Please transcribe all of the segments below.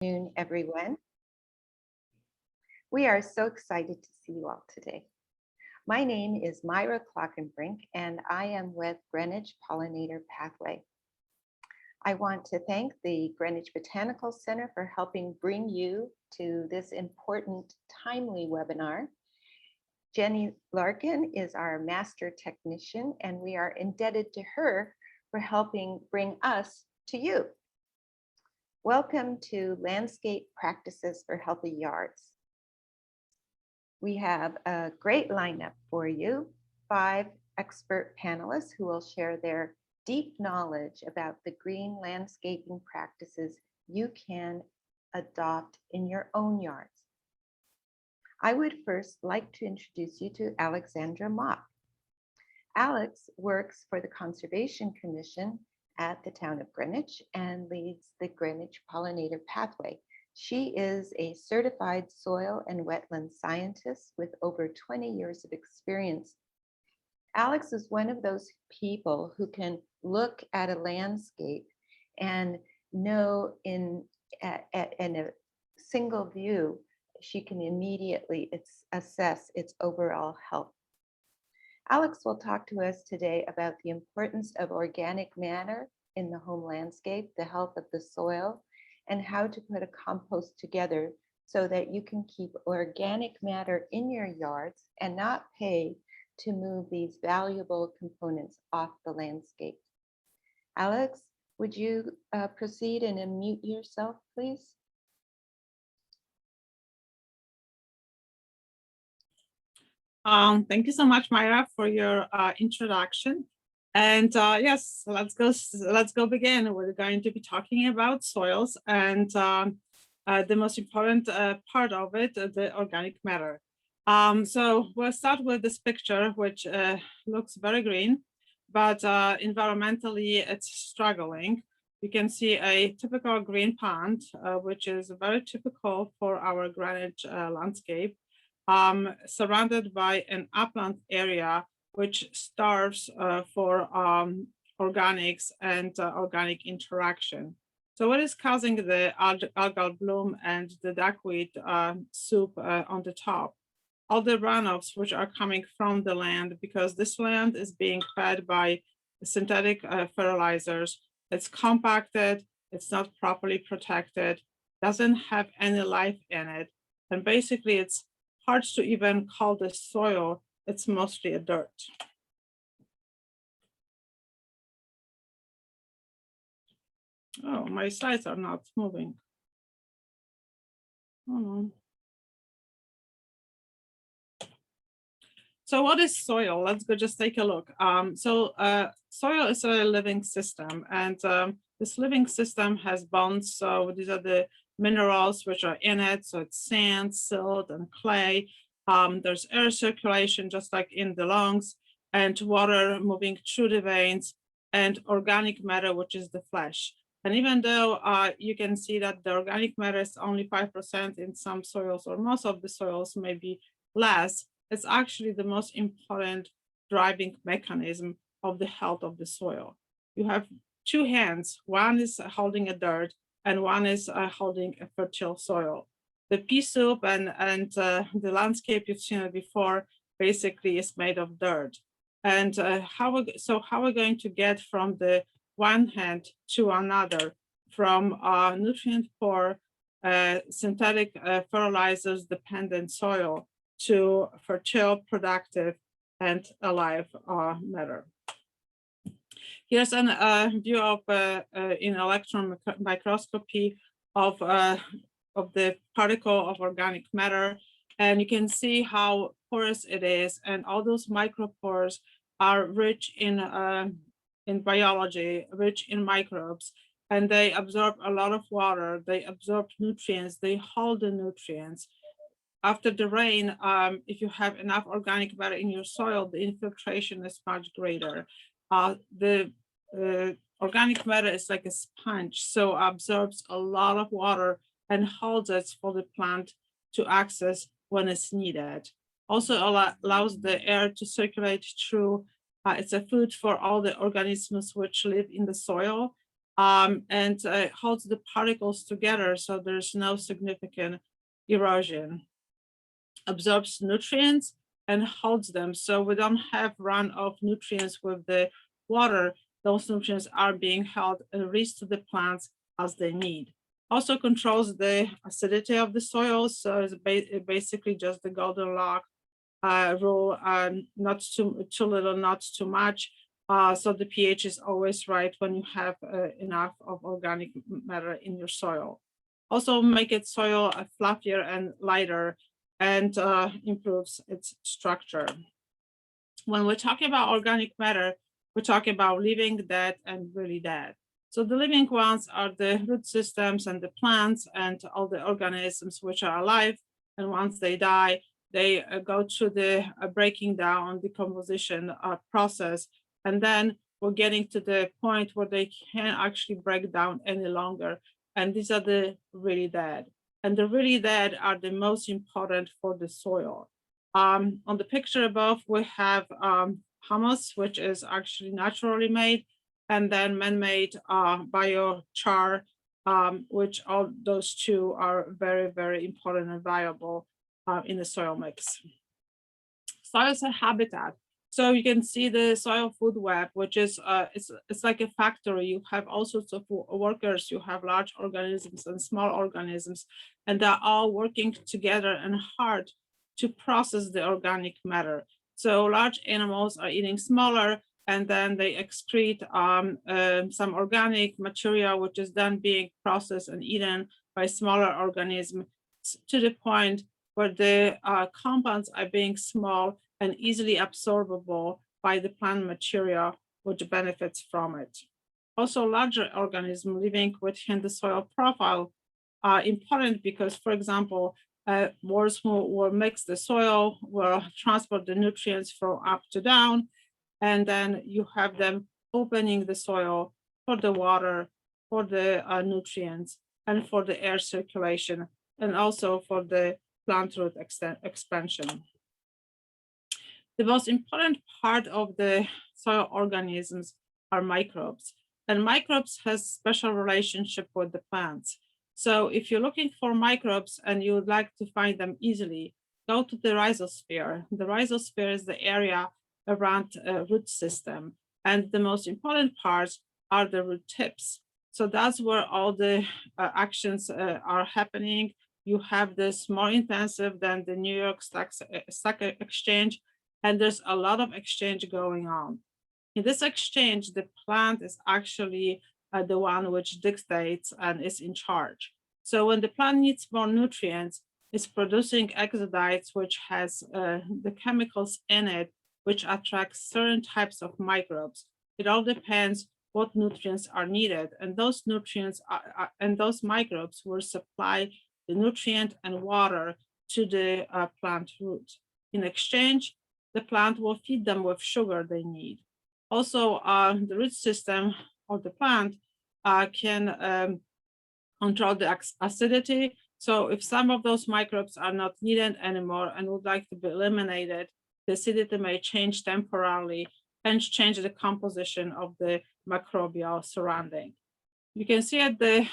Afternoon, everyone. We are so excited to see you all today. My name is Myra Clockenbrink, and I am with Greenwich Pollinator Pathway. I want to thank the Greenwich Botanical Center for helping bring you to this important, timely webinar. Jenny Larkin is our master technician, and we are indebted to her for helping bring us to you. Welcome to Landscape Practices for Healthy Yards. We have a great lineup for you, 5 expert panelists who will share their deep knowledge about the green landscaping practices you can adopt in your own yards. I would first like to introduce you to Alexandra Mock. Alex works for the Conservation Commission at the town of Greenwich and leads the Greenwich Pollinator Pathway. She is a certified soil and wetland scientist with over 20 years of experience. Alex is one of those people who can look at a landscape and know in a single view, she can immediately assess its overall health. Alex will talk to us today about the importance of organic matter in the home landscape, the health of the soil, and how to put a compost together so that you can keep organic matter in your yards and not pay to move these valuable components off the landscape. Alex, would you proceed and unmute yourself, please? Thank you so much, Myra, for your introduction. And yes, let's go begin. We're going to be talking about soils and the most important part of it, the organic matter. So we'll start with this picture, which looks very green, but environmentally it's struggling. You can see a typical green pond, which is very typical for our Greenwich landscape. Surrounded by an upland area which starves for organics and organic interaction. So what is causing the algal bloom and the duckweed soup on the top? All the runoffs which are coming from the land, because this land is being fed by synthetic fertilizers. It's compacted, it's not properly protected, doesn't have any life in it. And basically it's hard to even call this soil, it's mostly a dirt. Oh, my slides are not moving. Oh. So what is soil? Let's go just take a look. Soil is a living system, and this living system has bones. So these are the minerals which are in it. So it's sand, silt, and clay. There's air circulation, just like in the lungs, and water moving through the veins, and organic matter, which is the flesh. And even though you can see that the organic matter is only 5% in some soils, or most of the soils may be less, it's actually the most important driving mechanism of the health of the soil. You have 2 hands, one is holding a dirt and one is holding a fertile soil. The pea soup and the landscape you've seen it before basically is made of dirt. And how we're going to get from the one hand to another, from nutrient poor, synthetic fertilizers dependent soil to fertile, productive, and alive matter. Here's a view of in electron microscopy of the particle of organic matter, and you can see how porous it is, and all those micropores are rich in biology, rich in microbes, and they absorb a lot of water, they absorb nutrients, they hold the nutrients. After the rain, if you have enough organic matter in your soil, the infiltration is much greater. The organic matter is like a sponge, so absorbs a lot of water and holds it for the plant to access when it's needed. Also allows the air to circulate through. It's a food for all the organisms which live in the soil. and holds the particles together, so there's no significant erosion. Absorbs nutrients and holds them, so we don't have run of nutrients with the water. Those nutrients are being held and reached to the plants as they need. Also controls the acidity of the soil, so it's basically just the Goldilocks rule, not too little, not too much. So the pH is always right when you have enough of organic matter in your soil. Also make it soil fluffier and lighter, and improves its structure. When we're talking about organic matter, we're talking about living, dead, and really dead. So the living ones are the root systems and the plants and all the organisms which are alive. And once they die, they go through the breaking down, decomposition process. And then we're getting to the point where they can't actually break down any longer. And these are the really dead. And the really dead are the most important for the soil. On the picture above, we have humus, which is actually naturally made, and then man-made biochar, which all those two are very, very important and valuable in the soil mix. Soil is a habitat. So you can see the soil food web, which is it's like a factory. You have all sorts of workers. You have large organisms and small organisms, and they're all working together and hard to process the organic matter. So large animals are eating smaller, and then they excrete some organic material, which is then being processed and eaten by smaller organisms to the point where the compounds are being small and easily absorbable by the plant material, which benefits from it. Also, larger organisms living within the soil profile are important because, for example, worms will mix the soil, will transport the nutrients from up to down, and then you have them opening the soil for the water, for the nutrients, and for the air circulation, and also for the plant root expansion. The most important part of the soil organisms are microbes, and microbes has special relationship with the plants. So if you're looking for microbes and you would like to find them easily, go to the rhizosphere. The rhizosphere is the area around root system, and the most important parts are the root tips. So that's where all the actions are happening. You have this more intensive than the New York Stock Exchange, and there's a lot of exchange going on. In this exchange, the plant is actually the one which dictates and is in charge. So when the plant needs more nutrients, it's producing exudates, which has the chemicals in it, which attracts certain types of microbes. It all depends what nutrients are needed, and those nutrients and those microbes will supply the nutrient and water to the plant root. In exchange, the plant will feed them with sugar they need. Also, the root system of the plant can control the acidity. So if some of those microbes are not needed anymore and would like to be eliminated, the acidity may change temporarily and change the composition of the microbial surrounding. You can see at the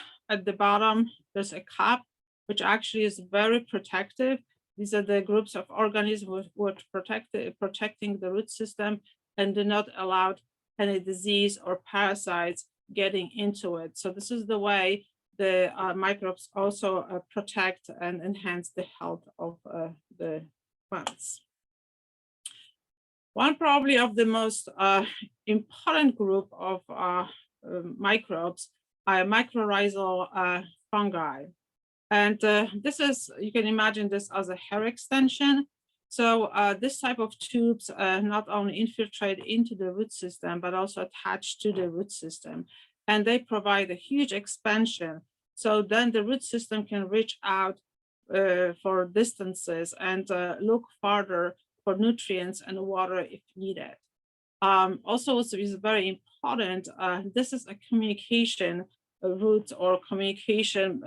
bottom, there's a cap, which actually is very protective. These are the groups of organisms which protecting the root system and do not allow any disease or parasites getting into it. So this is the way the microbes also protect and enhance the health of the plants. One probably of the most important group of microbes are mycorrhizal fungi. And this is, you can imagine this as a hair extension. So this type of tubes not only infiltrate into the root system, but also attach to the root system. And they provide a huge expansion. So then the root system can reach out for distances and look farther for nutrients and water if needed. Also, what is very important, this is a communication route or communication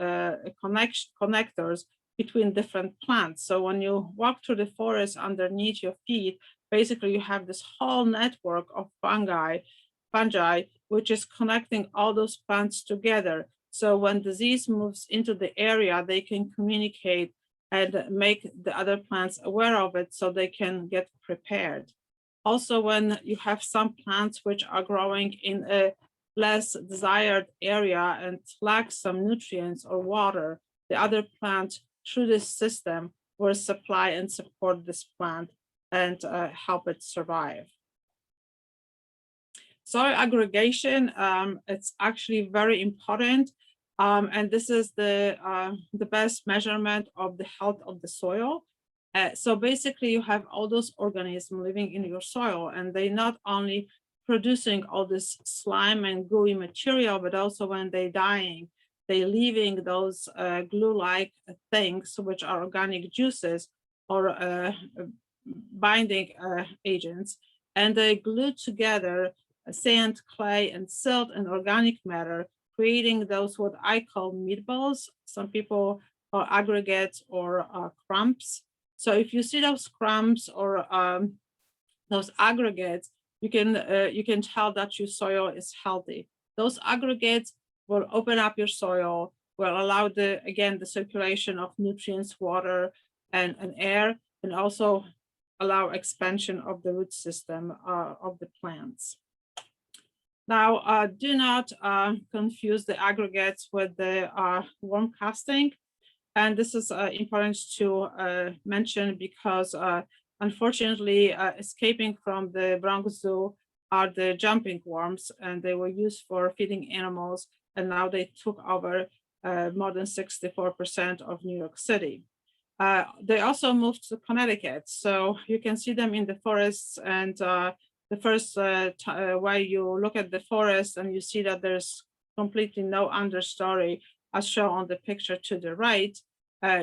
connectors between different plants. So when you walk through the forest underneath your feet, basically you have this whole network of fungi fungi, which is connecting all those plants together. So when disease moves into the area, they can communicate and make the other plants aware of it so they can get prepared. Also, when you have some plants which are growing in a less desired area and lack some nutrients or water, the other plant through this system will supply and support this plant and help it survive. Soil aggregation, it's actually very important. And this is the best measurement of the health of the soil. So basically you have all those organisms living in your soil, and they not only producing all this slime and gooey material, but also when they're dying, they leaving those glue-like things, which are organic juices or binding agents, and they glue together sand, clay, and silt and organic matter, creating those what I call meatballs. Some people call aggregates or clumps. So if you see those clumps or those aggregates, you can tell that your soil is healthy. Those aggregates will open up your soil, will allow the circulation of nutrients, water, and air, and also allow expansion of the root system of the plants. Now, do not confuse the aggregates with the worm casting. And this is important to mention because unfortunately, escaping from the Bronx Zoo are the jumping worms, and they were used for feeding animals. And now they took over more than 64% of New York City. They also moved to Connecticut. So you can see them in the forests, and the first way you look at the forest and you see that there's completely no understory as shown on the picture to the right,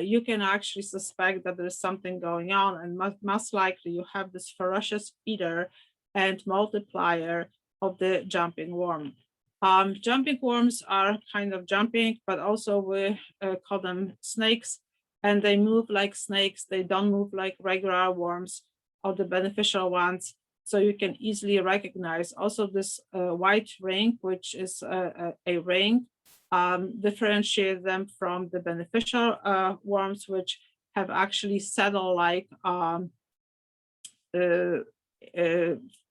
you can actually suspect that there's something going on, and most likely you have this ferocious eater and multiplier of the jumping worm. Jumping worms are kind of jumping, but also we call them snakes, and they move like snakes. They don't move like regular worms or the beneficial ones. So you can easily recognize also this white ring, which is a ring, differentiate them from the beneficial worms, which have actually saddle-like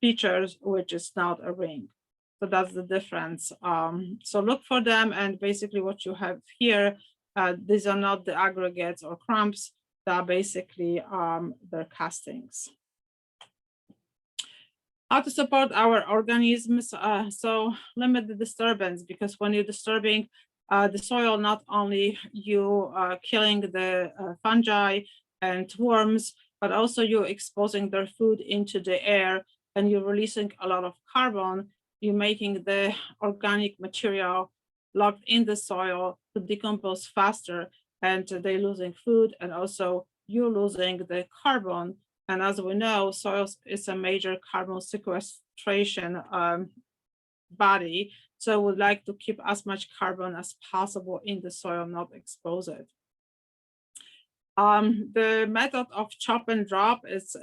features, which is not a ring. So that's the difference. So look for them, and basically what you have here, these are not the aggregates or clumps, they are basically their castings. How to support our organisms? So limit the disturbance, because when you're disturbing the soil, not only you killing the fungi and worms, but also you're exposing their food into the air, and you're releasing a lot of carbon. You're making the organic material locked in the soil to decompose faster, and they're losing food, and also you're losing the carbon. And as we know, soil is a major carbon sequestration body. So we'd like to keep as much carbon as possible in the soil, not expose it. The method of chop and drop is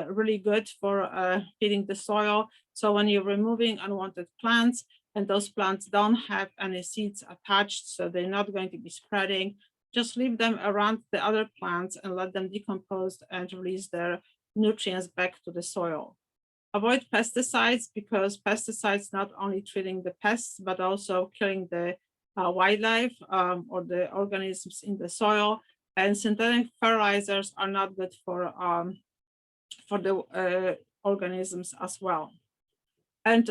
really good for feeding the soil. So when you're removing unwanted plants, and those plants don't have any seeds attached, so they're not going to be spreading, just leave them around the other plants and let them decompose and release their nutrients back to the soil. Avoid pesticides, because pesticides not only treating the pests, but also killing the wildlife or the organisms in the soil. And synthetic fertilizers are not good for the organisms as well. And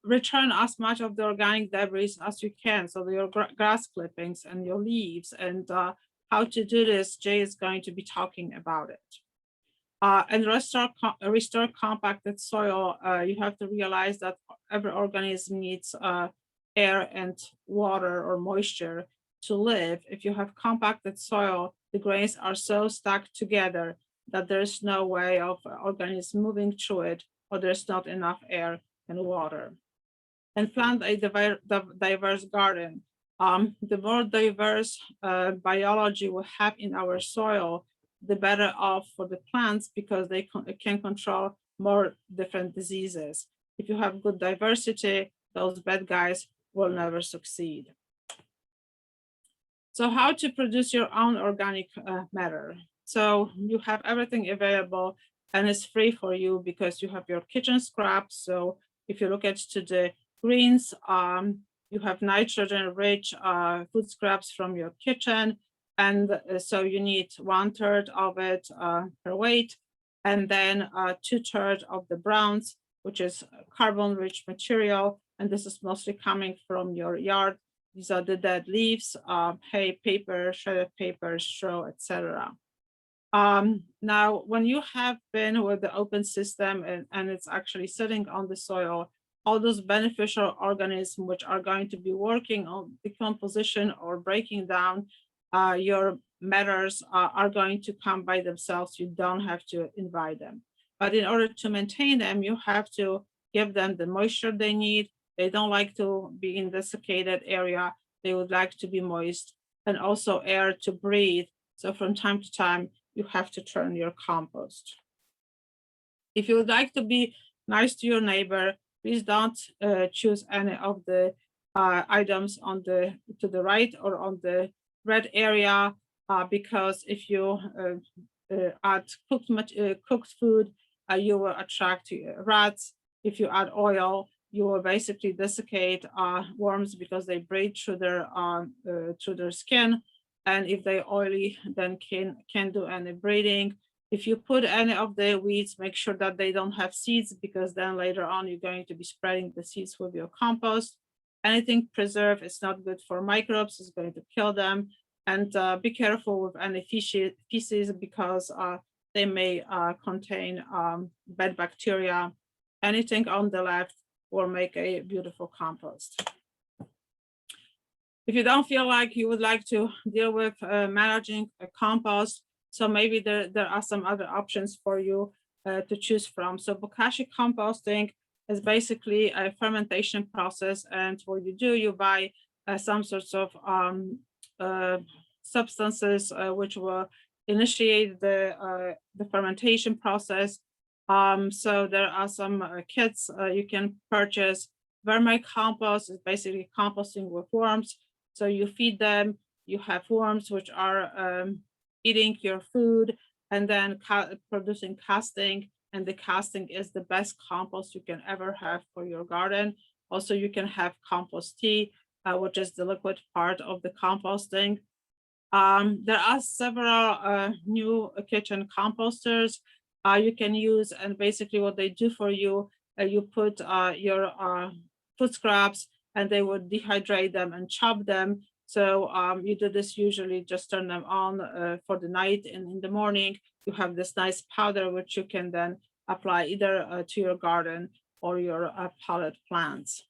return as much of the organic debris as you can. So your grass clippings and your leaves, and how to do this, Jay is going to be talking about it. And restore compacted soil. You have to realize that every organism needs air and water or moisture to live. If you have compacted soil, the grains are so stuck together that there's no way of organisms moving through it, or there's not enough air and water. And plant a diverse garden. The more diverse biology we have in our soil, the better off for the plants, because they can control more different diseases. If you have good diversity, those bad guys will never succeed. So how to produce your own organic matter? So you have everything available and it's free for you because you have your kitchen scraps. So if you look at to the greens, you have nitrogen-rich food scraps from your kitchen. And so you need 1/3 of it per weight. And then 2/3 of the browns, which is carbon-rich material. And this is mostly coming from your yard. These are the dead leaves, hay, paper, shredded paper, straw, etc. Now, when you have been with the open system and it's actually sitting on the soil, all those beneficial organisms which are going to be working on decomposition or breaking down your matters are going to come by themselves. You don't have to invite them. But in order to maintain them, you have to give them the moisture they need. They don't like to be in desiccated area. They would like to be moist and also air to breathe. So from time to time, you have to turn your compost. If you would like to be nice to your neighbor, please don't choose any of the items on to the right or on the red area, because if you add cooked food, you will attract rats. If you add oil, you will basically desiccate worms because they breathe through their skin. And if they're oily, then can't do any breathing. If you put any of the weeds, make sure that they don't have seeds, because then later on you're going to be spreading the seeds with your compost. Anything preserved is not good for microbes, it's going to kill them. And be careful with any feces because they may contain bad bacteria. Anything on the left will make a beautiful compost. If you don't feel like you would like to deal with managing a compost, so maybe there are some other options for you to choose from. So bokashi composting is basically a fermentation process, and what you do, you buy some sorts of substances which will initiate the fermentation process. So there are some kits you can purchase. Vermicompost is basically composting with worms. So you feed them, you have worms which are eating your food and then producing casting. And the casting is the best compost you can ever have for your garden. Also, you can have compost tea, which is the liquid part of the composting. There are several new kitchen composters you can use, and basically what they do for you, you put your food scraps and they would dehydrate them and chop them. So you do this usually, just turn them on for the night, and in the morning you have this nice powder which you can then apply either to your garden or your potted plants.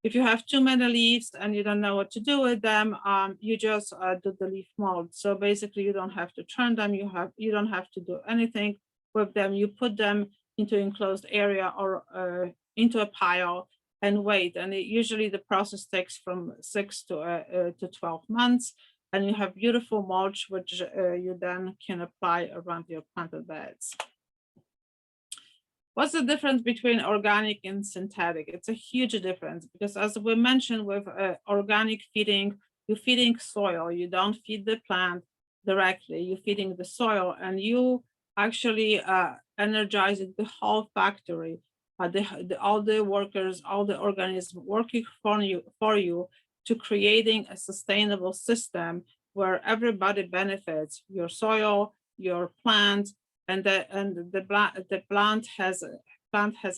If you have too many leaves and you don't know what to do with them, you just do the leaf mold. So basically you don't have to turn them, you don't have to do anything with them. You put them into enclosed area or into a pile and wait. And usually the process takes from 6 to 12 months. And you have beautiful mulch, which you then can apply around your planted beds. What's the difference between organic and synthetic? It's a huge difference, because as we mentioned with organic feeding, you're feeding soil, you don't feed the plant directly, you're feeding the soil, and you actually energizing the whole factory, all the workers, all the organisms working for you to creating a sustainable system where everybody benefits, your soil, your plant, and the plant has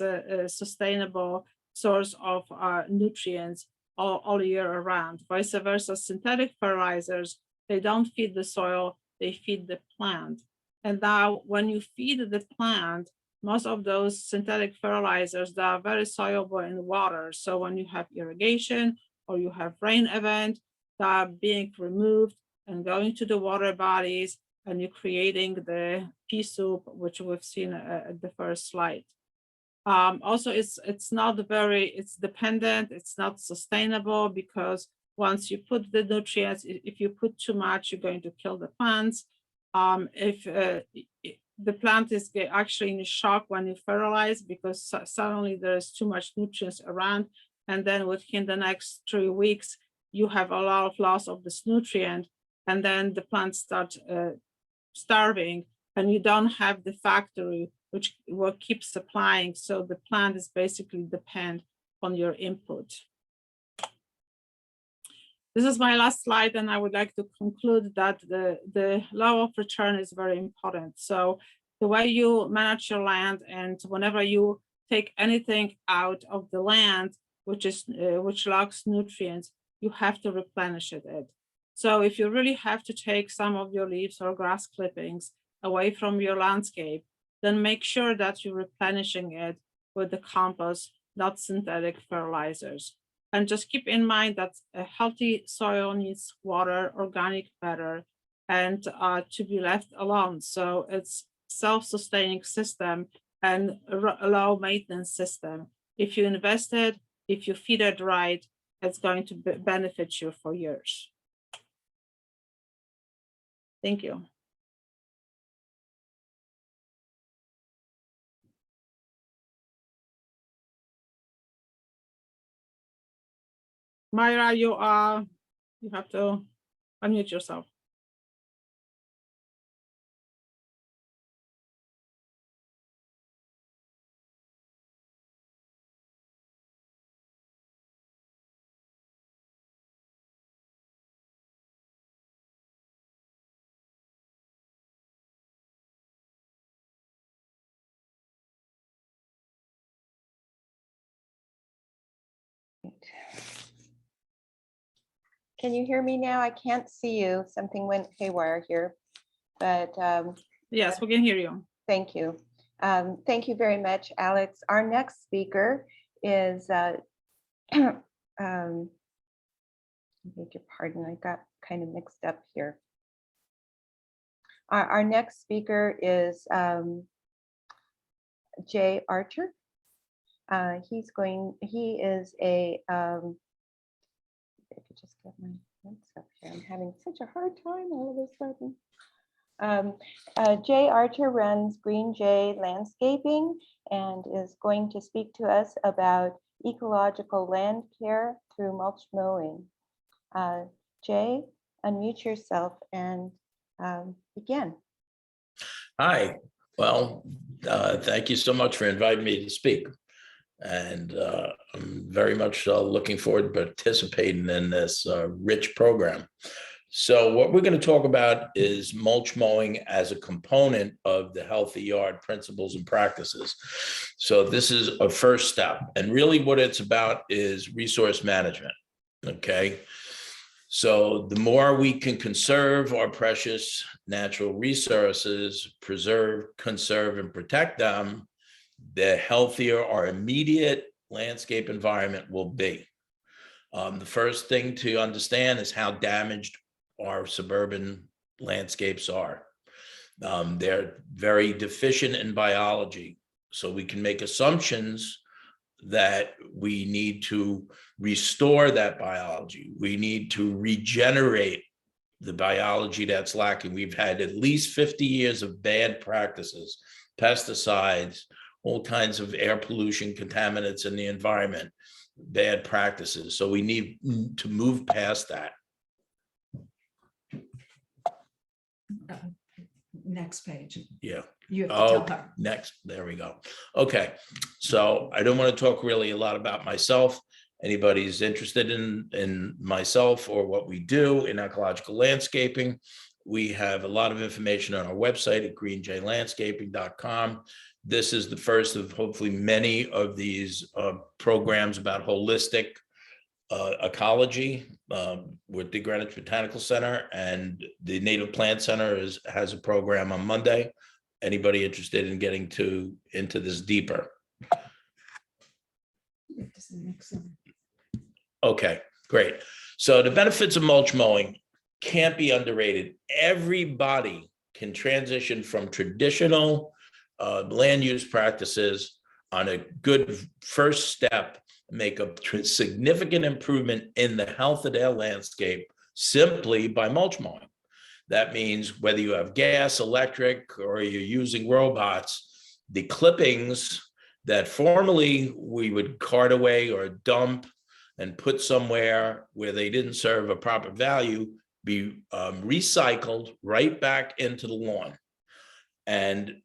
a sustainable source of nutrients all year around. Vice versa, synthetic fertilizers, they don't feed the soil, they feed the plant. And now when you feed the plant, most of those synthetic fertilizers, they are very soluble in water. So when you have irrigation or you have rain event, they are being removed and going to the water bodies, and you're creating the pea soup, which we've seen at the first slide. Also, it's dependent, it's not sustainable, because once you put the nutrients, if you put too much, you're going to kill the plants. the plant is actually in shock when you fertilize, because suddenly there is too much nutrients around, and then within the next 3 weeks you have a lot of loss of this nutrient, and then the plants start starving, and you don't have the factory which will keep supplying, so the plant is basically depend on your input. This is my last slide, and I would like to conclude that the law of return is very important. So the way you manage your land, and whenever you take anything out of the land which lacks nutrients, you have to replenish it. So if you really have to take some of your leaves or grass clippings away from your landscape, then make sure that you're replenishing it with the compost, not synthetic fertilizers. And just keep in mind that a healthy soil needs water, organic matter, and to be left alone. So it's self-sustaining system and a low maintenance system. If you invest it, if you feed it right, it's going to benefit you for years. Thank you. Myra, you have to unmute yourself. Can you hear me now? I can't see you. Something went haywire here, but Yes, we can hear you. thank you. Thank you very much, Alex. Our next speaker is, I beg your pardon, I got kind of mixed up here. Our next speaker is Jay Archer. He is a, if I could just get my notes up here, I'm having such a hard time all of a sudden. Jay Archer runs Green Jay Landscaping and is going to speak to us about ecological land care through mulch mowing. Jay, unmute yourself and begin. Hi, well, thank you so much for inviting me to speak. And I'm very much looking forward to participating in this rich program. So what we're going to talk about is mulch mowing as a component of the healthy yard principles and practices. So this is a first step. And really what it's about is resource management. Okay. So the more we can conserve our precious natural resources, preserve, conserve, and protect them, the healthier our immediate landscape environment will be. The first thing to understand is how damaged our suburban landscapes are. They're very deficient in biology, so we can make assumptions that we need to restore that biology. We need to regenerate the biology that's lacking. We've had at least 50 years of bad practices, pesticides, all kinds of air pollution, contaminants in the environment, bad practices. So we need to move past that. Next page. Yeah. You have to tell her. Next, there we go. Okay, so I don't want to talk really a lot about myself. Anybody's interested in myself or what we do in ecological landscaping, we have a lot of information on our website at greenjlandscaping.com. This is the first of hopefully many of these programs about holistic ecology with the Greenwich Botanical Center, and the Native Plant Center has a program on Monday. Anybody interested in getting into this deeper? Okay, great. So the benefits of mulch mowing can't be underrated. Everybody can transition from traditional land use practices on a good first step, make a significant improvement in the health of their landscape simply by mulch mowing. That means whether you have gas, electric, or you're using robots, the clippings that formerly we would cart away or dump and put somewhere where they didn't serve a proper value, be recycled right back into the lawn. And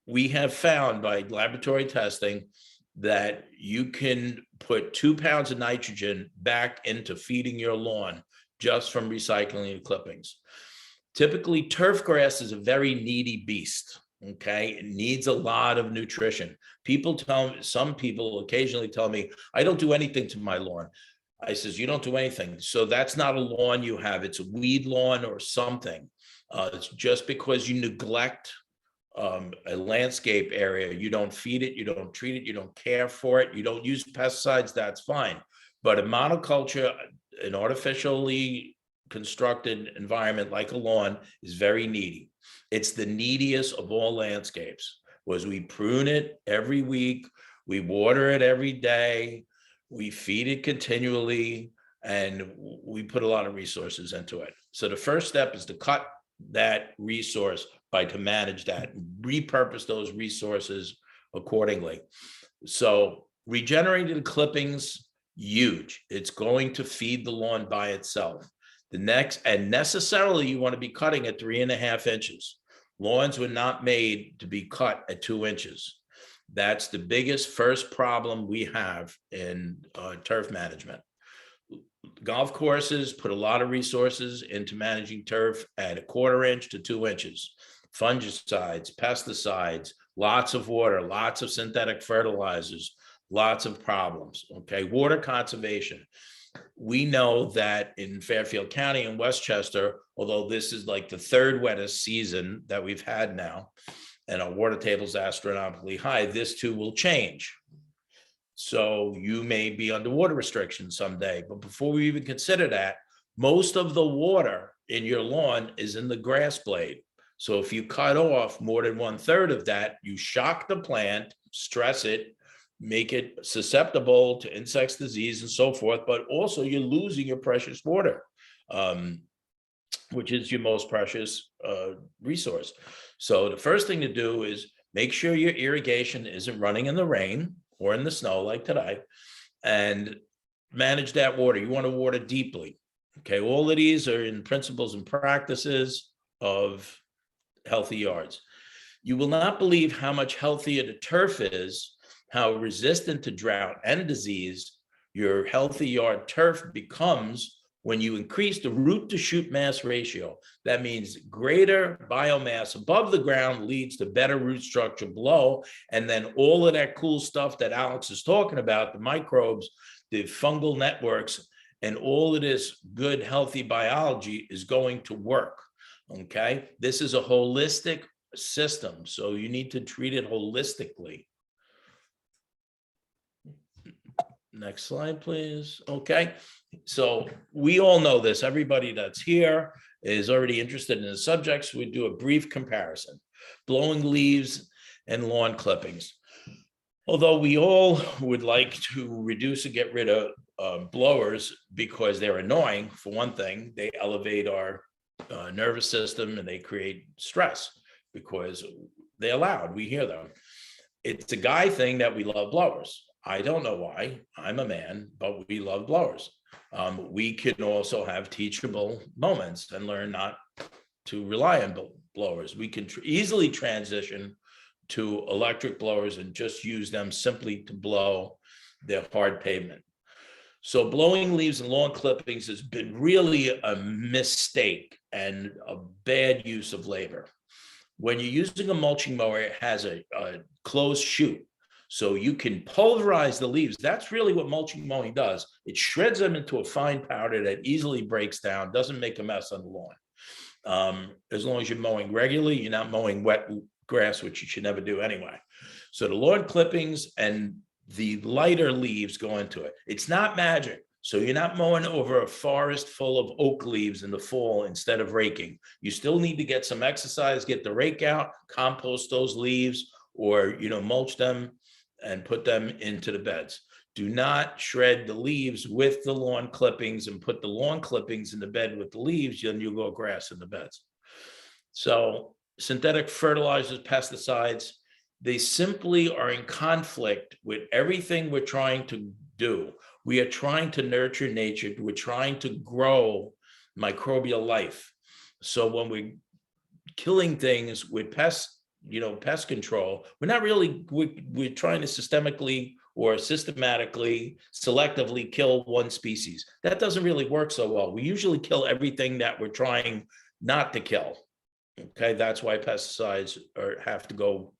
we have found by laboratory testing that you can put 2 pounds of nitrogen back into feeding your lawn just from recycling the clippings. Typically, turf grass is a very needy beast. Okay, it needs a lot of nutrition. Some people occasionally tell me, I don't do anything to my lawn. I says, you don't do anything. So that's not a lawn you have. It's a weed lawn or something. It's just because you neglect a landscape area, you don't feed it, you don't treat it, you don't care for it, you don't use pesticides, that's fine. But a monoculture, an artificially constructed environment like a lawn is very needy. It's the neediest of all landscapes, was we prune it every week, we water it every day, we feed it continually, and we put a lot of resources into it. So the first step is to cut that resource to manage that, repurpose those resources accordingly. So regenerated clippings, huge. It's going to feed the lawn by itself. The next, and necessarily you want to be cutting at 3.5 inches. Lawns were not made to be cut at 2 inches. That's the biggest first problem we have in turf management. Golf courses put a lot of resources into managing turf at 1/4 inch to 2 inches. Fungicides, pesticides, lots of water, lots of synthetic fertilizers, lots of problems. Okay, water conservation. We know that in Fairfield County and Westchester, although this is like the 3rd wettest season that we've had now, and our water table is astronomically high, this too will change. So you may be under water restrictions someday, but before we even consider that, most of the water in your lawn is in the grass blade. So if you cut off more than 1/3 of that, you shock the plant, stress it, make it susceptible to insects, disease, and so forth, but also you're losing your precious water, which is your most precious resource. So the first thing to do is make sure your irrigation isn't running in the rain or in the snow like today, and manage that water. You want to water deeply. Okay, all of these are in principles and practices of healthy yards. You will not believe how much healthier the turf is, how resistant to drought and disease your healthy yard turf becomes when you increase the root to shoot mass ratio. That means greater biomass above the ground leads to better root structure below. And then all of that cool stuff that Alex is talking about, the microbes, the fungal networks, and all of this good, healthy biology is going to work. Okay, this is a holistic system, so you need to treat it holistically. Next slide, please. Okay, so we all know this. Everybody that's here is already interested in the subject, so we do a brief comparison. Blowing leaves and lawn clippings. Although we all would like to reduce and get rid of blowers because they're annoying, for one thing, they elevate our nervous system and they create stress because they're loud, we hear them. It's a guy thing that we love blowers. I don't know why, I'm a man, but we love blowers. We can also have teachable moments and learn not to rely on blowers. We can easily transition to electric blowers and just use them simply to blow their hard pavement. So blowing leaves and lawn clippings has been really a mistake and a bad use of labor. When you're using a mulching mower, it has a closed chute. So you can pulverize the leaves. That's really what mulching mowing does. It shreds them into a fine powder that easily breaks down, doesn't make a mess on the lawn. As long as you're mowing regularly, you're not mowing wet grass, which you should never do anyway. So the lawn clippings and the lighter leaves go into it. It's not magic. So you're not mowing over a forest full of oak leaves in the fall instead of raking. You still need to get some exercise, get the rake out, compost those leaves, or mulch them and put them into the beds. Do not shred the leaves with the lawn clippings and put the lawn clippings in the bed with the leaves, then you'll go grass in the beds. So synthetic fertilizers, pesticides, they simply are in conflict with everything we're trying to do. We are trying to nurture nature. We're trying to grow microbial life. So when we're killing things with pest control, we're not really, we're trying to systemically or systematically, selectively kill one species. That doesn't really work so well. We usually kill everything that we're trying not to kill. Okay, that's why pesticides have to go,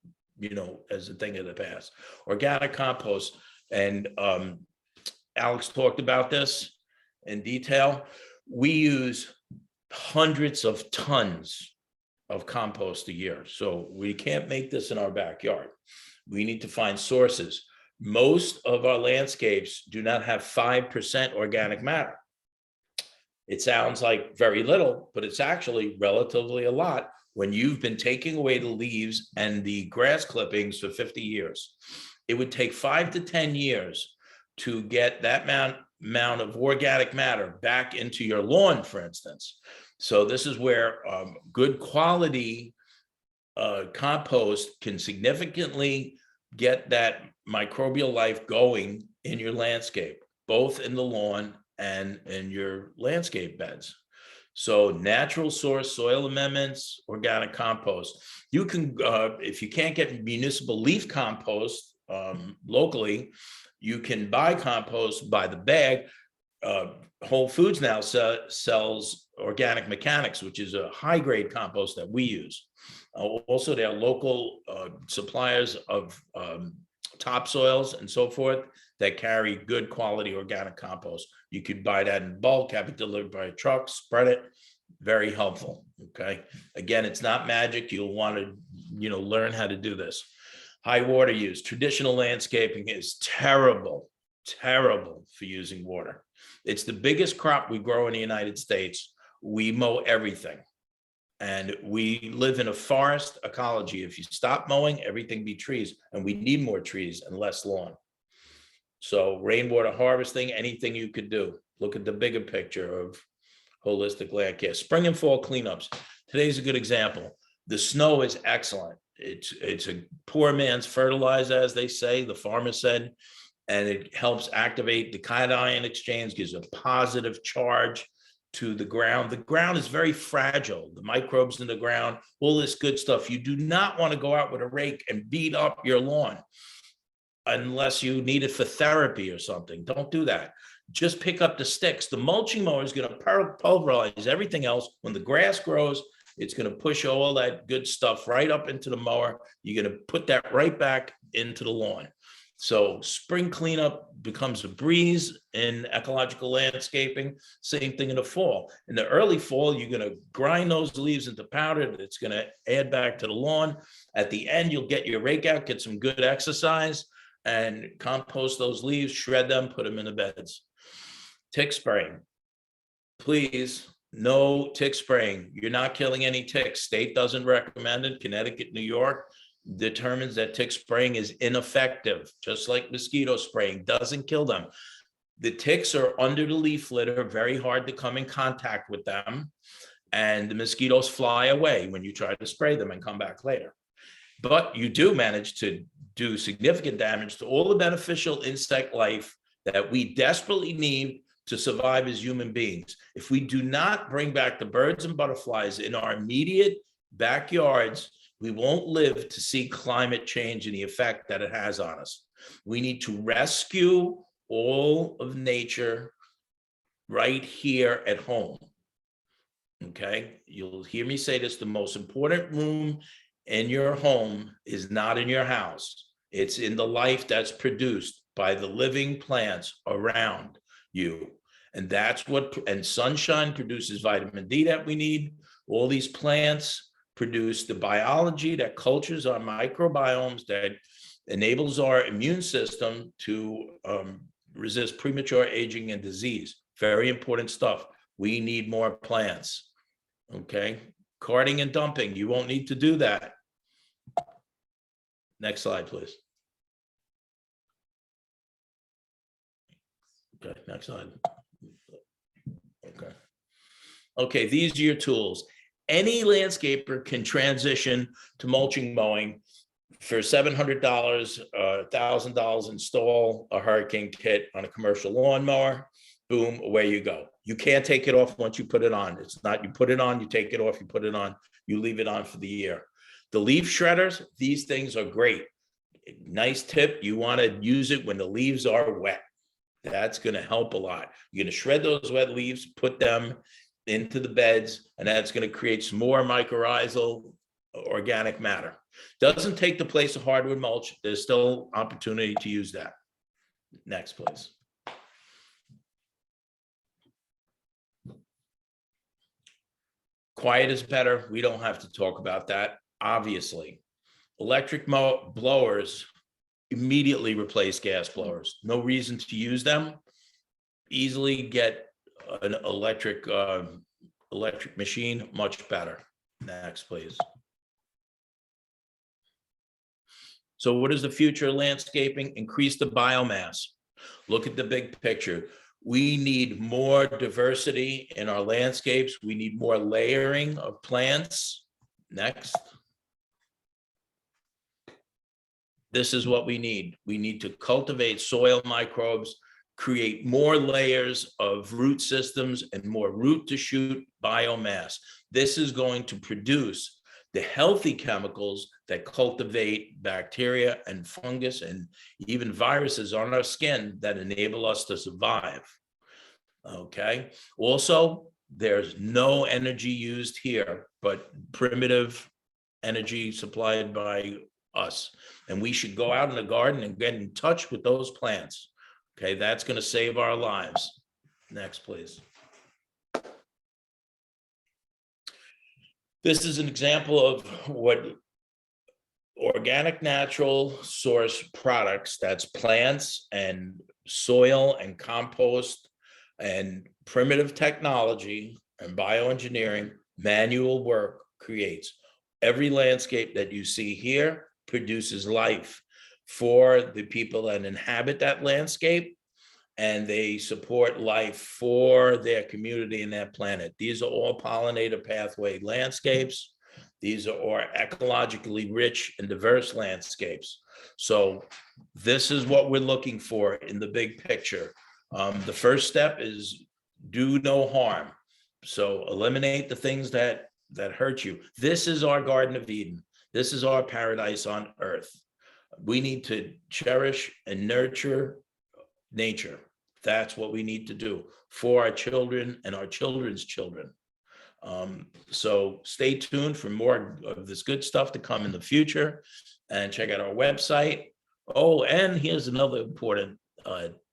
as a thing of the past. Organic compost, and Alex talked about this in detail. We use hundreds of tons of compost a year, so we can't make this in our backyard. We need to find sources. Most of our landscapes do not have 5% organic matter. It sounds like very little, but it's actually relatively a lot when you've been taking away the leaves and the grass clippings for 50 years. It would take 5 to 10 years to get that amount of organic matter back into your lawn, for instance. So this is where good quality compost can significantly get that microbial life going in your landscape, both in the lawn and in your landscape beds. So natural source soil amendments, organic compost. You can, if you can't get municipal leaf compost locally, you can buy compost by the bag. Whole Foods now sells organic mechanics, which is a high grade compost that we use. Also, there are local suppliers of topsoils and so forth that carry good quality organic compost. You could buy that in bulk, have it delivered by a truck, spread it. Very helpful. Okay. Again, it's not magic. You'll want to, learn how to do this. High water use. Traditional landscaping is terrible for using water. It's the biggest crop we grow in the United States. We mow everything. And we live in a forest ecology. If you stop mowing, everything be trees, and we need more trees and less lawn. So rainwater harvesting, anything you could do. Look at the bigger picture of holistic land care. Spring and fall cleanups. Today's a good example. The snow is excellent. It's a poor man's fertilizer, as they say, the farmer said, and it helps activate the cation exchange, gives a positive charge to the ground. The ground is very fragile, the microbes in the ground, all this good stuff. You do not want to go out with a rake and beat up your lawn unless you need it for therapy or something. Don't do that. Just pick up the sticks. The mulching mower is going to pulverize everything else. When the grass grows, it's going to push all that good stuff right up into the mower. You're going to put that right back into the lawn. So spring cleanup becomes a breeze in ecological landscaping. Same thing in the fall. In the early fall, you're going to grind those leaves into powder. That's going to add back to the lawn. At the end, you'll get your rake out, get some good exercise, and compost those leaves, shred them, put them in the beds. Tick spraying. Please, no tick spraying. You're not killing any ticks. State doesn't recommend it. Connecticut, New York determines that tick spraying is ineffective, just like mosquito spraying doesn't kill them. The ticks are under the leaf litter, very hard to come in contact with them, and the mosquitoes fly away when you try to spray them and come back later. But you do manage to do significant damage to all the beneficial insect life that we desperately need to survive as human beings. If we do not bring back the birds and butterflies in our immediate backyards, we won't live to see climate change and the effect that it has on us. We need to rescue all of nature right here at home. Okay, you'll hear me say this: the most important room in your home is not in your house. It's in the life that's produced by the living plants around you. And that's what, and sunshine produces vitamin D that we need. All these plants produce the biology that cultures our microbiomes, that enables our immune system to resist premature aging and disease. Very important stuff. We need more plants. Okay. Carting and dumping, you won't need to do that. Next slide, please. Okay, next slide. Okay. Okay, these are your tools. Any landscaper can transition to mulching mowing. For $700, $1,000, install a hurricane kit on a commercial lawnmower. Boom, away you go. You can't take it off once you put it on. It's not you put it on, you take it off, you put it on, you leave it on for the year. The leaf shredders, these things are great. Nice tip, you want to use it when the leaves are wet. That's going to help a lot. You're going to shred those wet leaves, put them into the beds, and that's going to create some more mycorrhizal organic matter. Doesn't take the place of hardwood mulch. There's still opportunity to use that. Next, please. Quiet is better. We don't have to talk about that, obviously. Electric blowers immediately replace gas blowers. No reason to use them. Easily get an electric machine, much better. Next, please. So what is the future of landscaping? Increase the biomass. Look at the big picture. We need more diversity in our landscapes. We need more layering of plants. Next. This is what we need. We need to cultivate soil microbes, create more layers of root systems and more root to shoot biomass. This is going to produce the healthy chemicals that cultivate bacteria and fungus and even viruses on our skin that enable us to survive. Okay. Also, there's no energy used here, but primitive energy supplied by us. And we should go out in the garden and get in touch with those plants. Okay, that's going to save our lives. Next, please. This is an example of what organic natural source products, that's plants and soil and compost and primitive technology and bioengineering, manual work creates. Every landscape that you see here produces life for the people that inhabit that landscape, and they support life for their community and their planet. These are all pollinator pathway landscapes. These are all ecologically rich and diverse landscapes. So this is what we're looking for in the big picture. The first step is do no harm. So eliminate the things that hurt you. This is our Garden of Eden. This is our paradise on earth. We need to cherish and nurture nature. That's what we need to do for our children and our children's children. So stay tuned for more of this good stuff to come in the future, and check out our website. Oh, and here's another important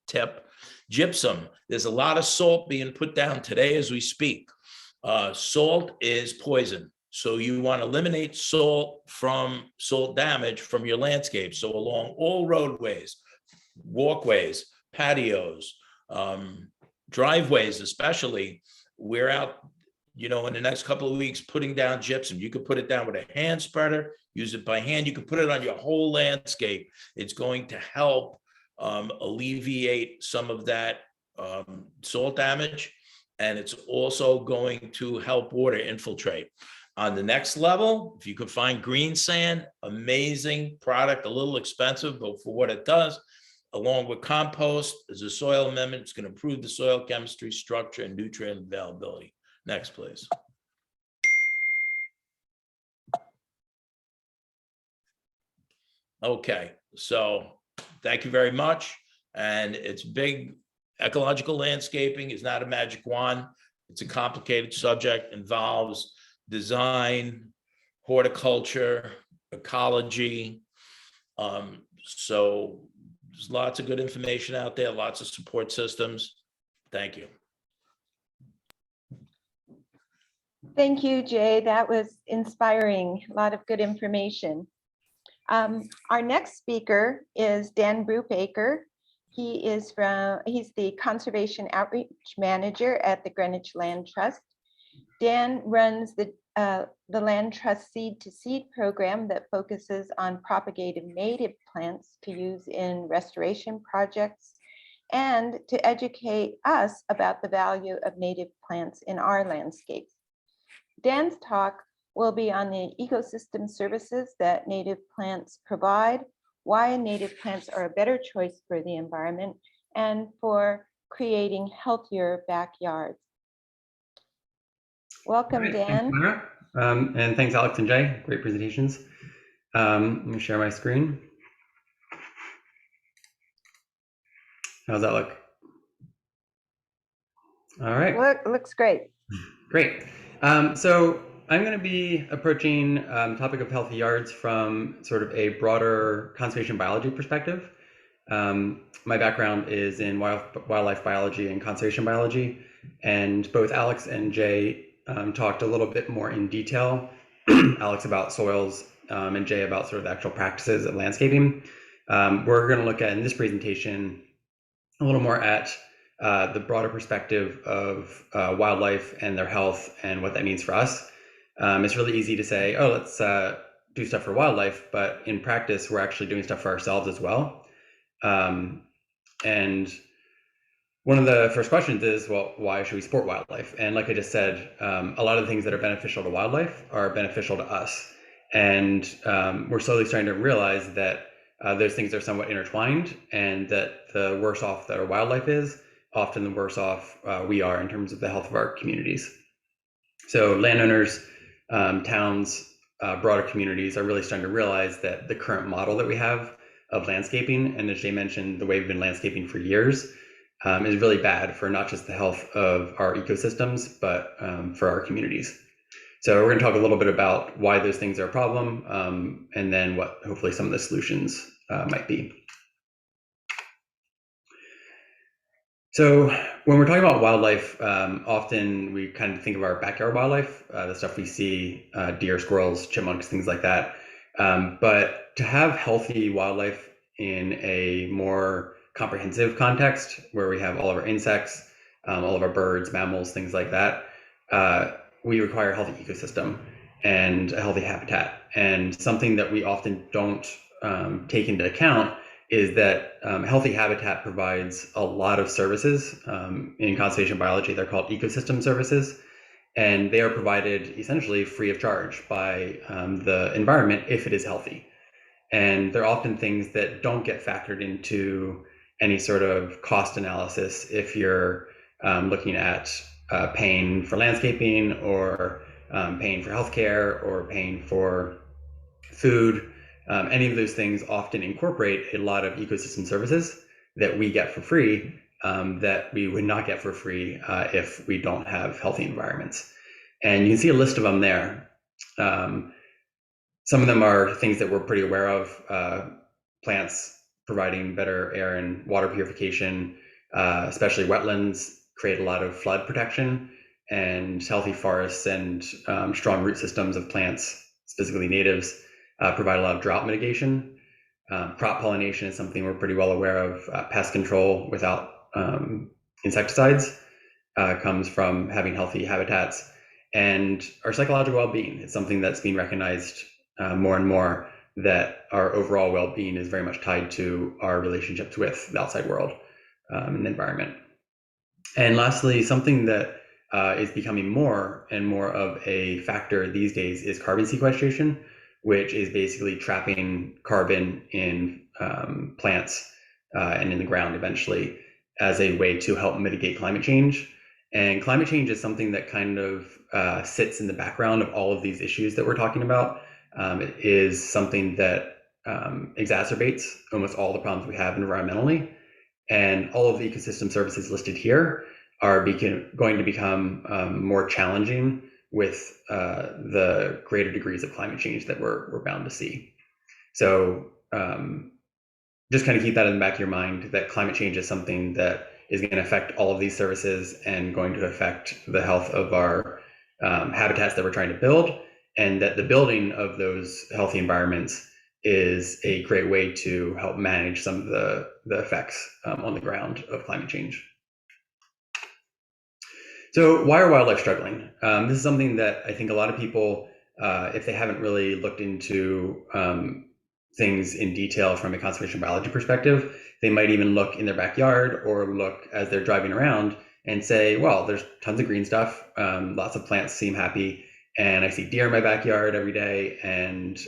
tip. Gypsum. There's a lot of salt being put down today as we speak. Salt is poison. So you want to eliminate salt damage from your landscape. So along all roadways, walkways, patios, driveways especially, we're out, in the next couple of weeks putting down gypsum. You could put it down with a hand spreader, use it by hand. You could put it on your whole landscape. It's going to help alleviate some of that salt damage, and it's also going to help water infiltrate. On the next level, if you could find green sand, amazing product, a little expensive, but for what it does, along with compost as a soil amendment, it's going to improve the soil chemistry, structure, and nutrient availability. Next, please. Okay, so thank you very much. And it's big. Ecological landscaping is not a magic wand. It's a complicated subject, involves design, horticulture, ecology. So there's lots of good information out there, lots of support systems. Thank you. Thank you, Jay. That was inspiring. A lot of good information. Our next speaker is Dan Brubaker. He's the Conservation Outreach Manager at the Greenwich Land Trust. Dan runs the Land Trust Seed to Seed program that focuses on propagating native plants to use in restoration projects and to educate us about the value of native plants in our landscapes. Dan's talk will be on the ecosystem services that native plants provide, why native plants are a better choice for the environment, and for creating healthier backyards. Welcome, All right, Dan. thanks, Myra. And thanks, Alex and Jay. Great presentations. Let me share my screen. How's that look? All right. Looks great. Great. So I'm going to be approaching the topic of healthy yards from sort of a broader conservation biology perspective. My background is in wildlife biology and conservation biology, and both Alex and Jay talked a little bit more in detail, Alex about soils and Jay about sort of the actual practices of landscaping. We're going to look at in this presentation a little more at the broader perspective of wildlife and their health and what that means for us. It's really easy to say, oh, let's do stuff for wildlife, but in practice, we're actually doing stuff for ourselves as well. And one of the first questions is, well, why should we support wildlife? And like I just said, a lot of the things that are beneficial to wildlife are beneficial to us. And we're slowly starting to realize that those things are somewhat intertwined, and that the worse off that our wildlife is, often the worse off we are in terms of the health of our communities. So landowners, towns, broader communities are really starting to realize that the current model that we have of landscaping, and as Jay mentioned, the way we've been landscaping for years, is really bad for not just the health of our ecosystems, but for our communities. So we're going to talk a little bit about why those things are a problem, and then what hopefully some of the solutions might be. So when we're talking about wildlife, often we kind of think of our backyard wildlife, the stuff we see, deer, squirrels, chipmunks, things like that. But to have healthy wildlife in a more comprehensive context, where we have all of our insects, all of our birds, mammals, things like that, we require a healthy ecosystem and a healthy habitat. And something that we often don't take into account is that healthy habitat provides a lot of services. In conservation biology, they're called ecosystem services, and they are provided essentially free of charge by the environment if it is healthy. And they're often things that don't get factored into any sort of cost analysis if you're looking at paying for landscaping, or paying for healthcare, or paying for food. Any of those things often incorporate a lot of ecosystem services that we get for free, that we would not get for free if we don't have healthy environments. And you can see a list of them there. Some of them are things that we're pretty aware of, plants providing better air and water purification, especially wetlands create a lot of flood protection, and healthy forests and strong root systems of plants, specifically natives, provide a lot of drought mitigation. Crop pollination is something we're pretty well aware of. Pest control without insecticides comes from having healthy habitats. And our psychological well-being is something that's being recognized more and more, that our overall well-being is very much tied to our relationships with the outside world and the environment. And lastly, something that is becoming more and more of a factor these days is carbon sequestration, which is basically trapping carbon in plants and in the ground eventually, as a way to help mitigate climate change. And climate change is something that kind of sits in the background of all of these issues that we're talking about. It is something that exacerbates almost all the problems we have environmentally. And all of the ecosystem services listed here are going to become more challenging with the greater degrees of climate change that we're bound to see. So just kind of keep that in the back of your mind, that climate change is something that is going to affect all of these services and going to affect the health of our habitats that we're trying to build, and that the building of those healthy environments is a great way to help manage some of the effects on the ground of climate change. So why are wildlife struggling? This is something that I think a lot of people, if they haven't really looked into things in detail from a conservation biology perspective, they might even look in their backyard or look as they're driving around and say, well, there's tons of green stuff, lots of plants seem happy, and I see deer in my backyard every day, and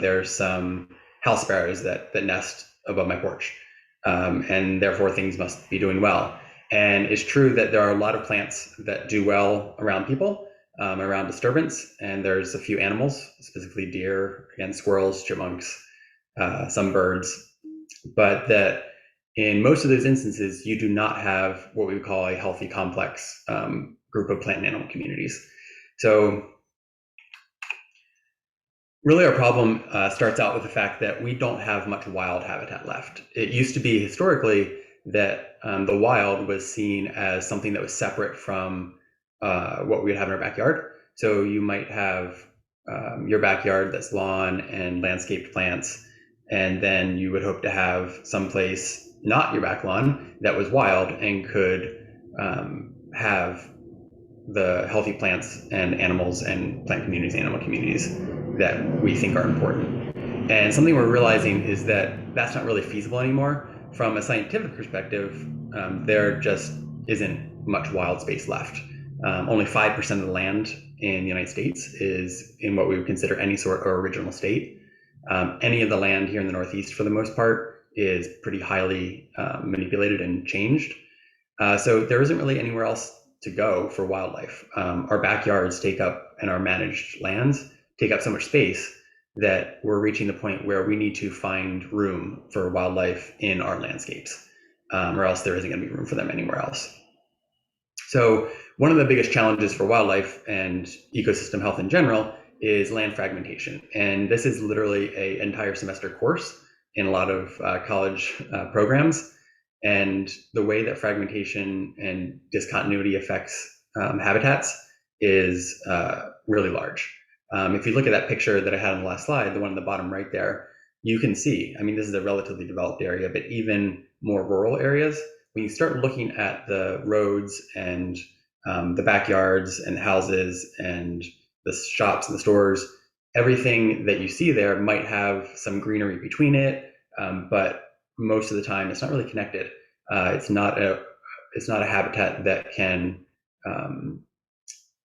there's some house sparrows that nest above my porch, and therefore things must be doing well. And it's true that there are a lot of plants that do well around people, around disturbance, and there's a few animals, specifically deer, again, squirrels, chipmunks, some birds, but that in most of those instances, you do not have what we would call a healthy complex group of plant and animal communities. So really our problem starts out with the fact that we don't have much wild habitat left. It used to be historically that the wild was seen as something that was separate from what we'd have in our backyard. So you might have your backyard that's lawn and landscaped plants, and then you would hope to have someplace not your back lawn that was wild and could have the healthy plants and animals and plant communities, animal communities that we think are important. And something we're realizing is that that's not really feasible anymore. From a scientific perspective, there just isn't much wild space left. Only 5% of the land in the United States is in what we would consider any sort of original state. Any of the land here in the Northeast, for the most part, is pretty highly manipulated and changed. So there isn't really anywhere else to go for wildlife. Our backyards take up, and our managed lands take up so much space that we're reaching the point where we need to find room for wildlife in our landscapes, or else there isn't going to be room for them anywhere else. So one of the biggest challenges for wildlife and ecosystem health in general is land fragmentation. And this is literally an entire semester course in a lot of college programs. And the way that fragmentation and discontinuity affects habitats is really large. If you look at that picture that I had on the last slide, the one on the bottom right there, you can see, I mean, this is a relatively developed area, but even more rural areas, when you start looking at the roads and the backyards and houses and the shops and the stores, everything that you see there might have some greenery between it, but most of the time it's not really connected. It's not a habitat that can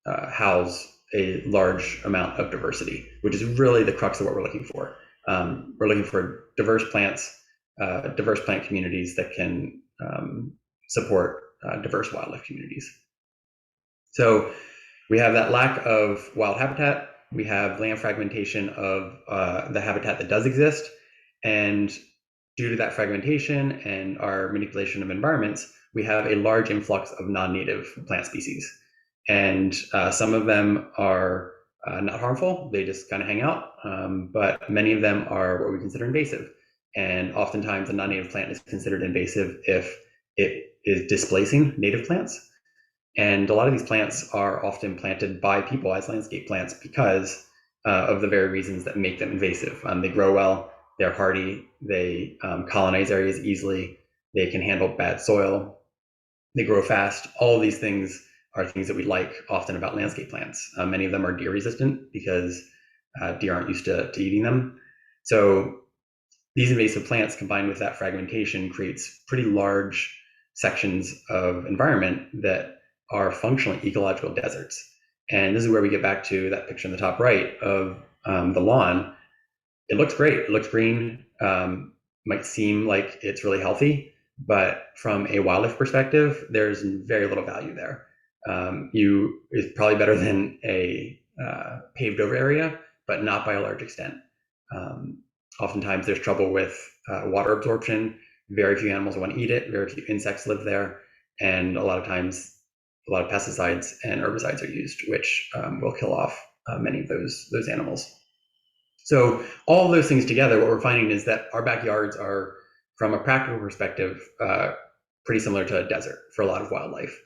house a large amount of diversity, which is really the crux of what we're looking for. We're looking for diverse plants, diverse plant communities that can support diverse wildlife communities. So we have that lack of wild habitat. We have land fragmentation of the habitat that does exist. And due to that fragmentation and our manipulation of environments, we have a large influx of non-native plant species. And some of them are not harmful, they just kind of hang out, but many of them are what we consider invasive. And oftentimes a non-native plant is considered invasive if it is displacing native plants. And a lot of these plants are often planted by people as landscape plants because of the very reasons that make them invasive. They grow well, they're hardy, they colonize areas easily, they can handle bad soil, they grow fast. All of these things are things that we like often about landscape plants. Many of them are deer resistant because deer aren't used to eating them. So these invasive plants combined with that fragmentation creates pretty large sections of environment that are functionally ecological deserts. And this is where we get back to that picture in the top right of the lawn. It looks great, it looks green, might seem like it's really healthy, but from a wildlife perspective, there's very little value there. It's probably better than a paved over area, but not by a large extent. Oftentimes there's trouble with water absorption. Very few animals want to eat it, very few insects live there, and a lot of times a lot of pesticides and herbicides are used, which will kill off many of those animals. So all of those things together, what we're finding is that our backyards are, from a practical perspective, pretty similar to a desert for a lot of wildlife.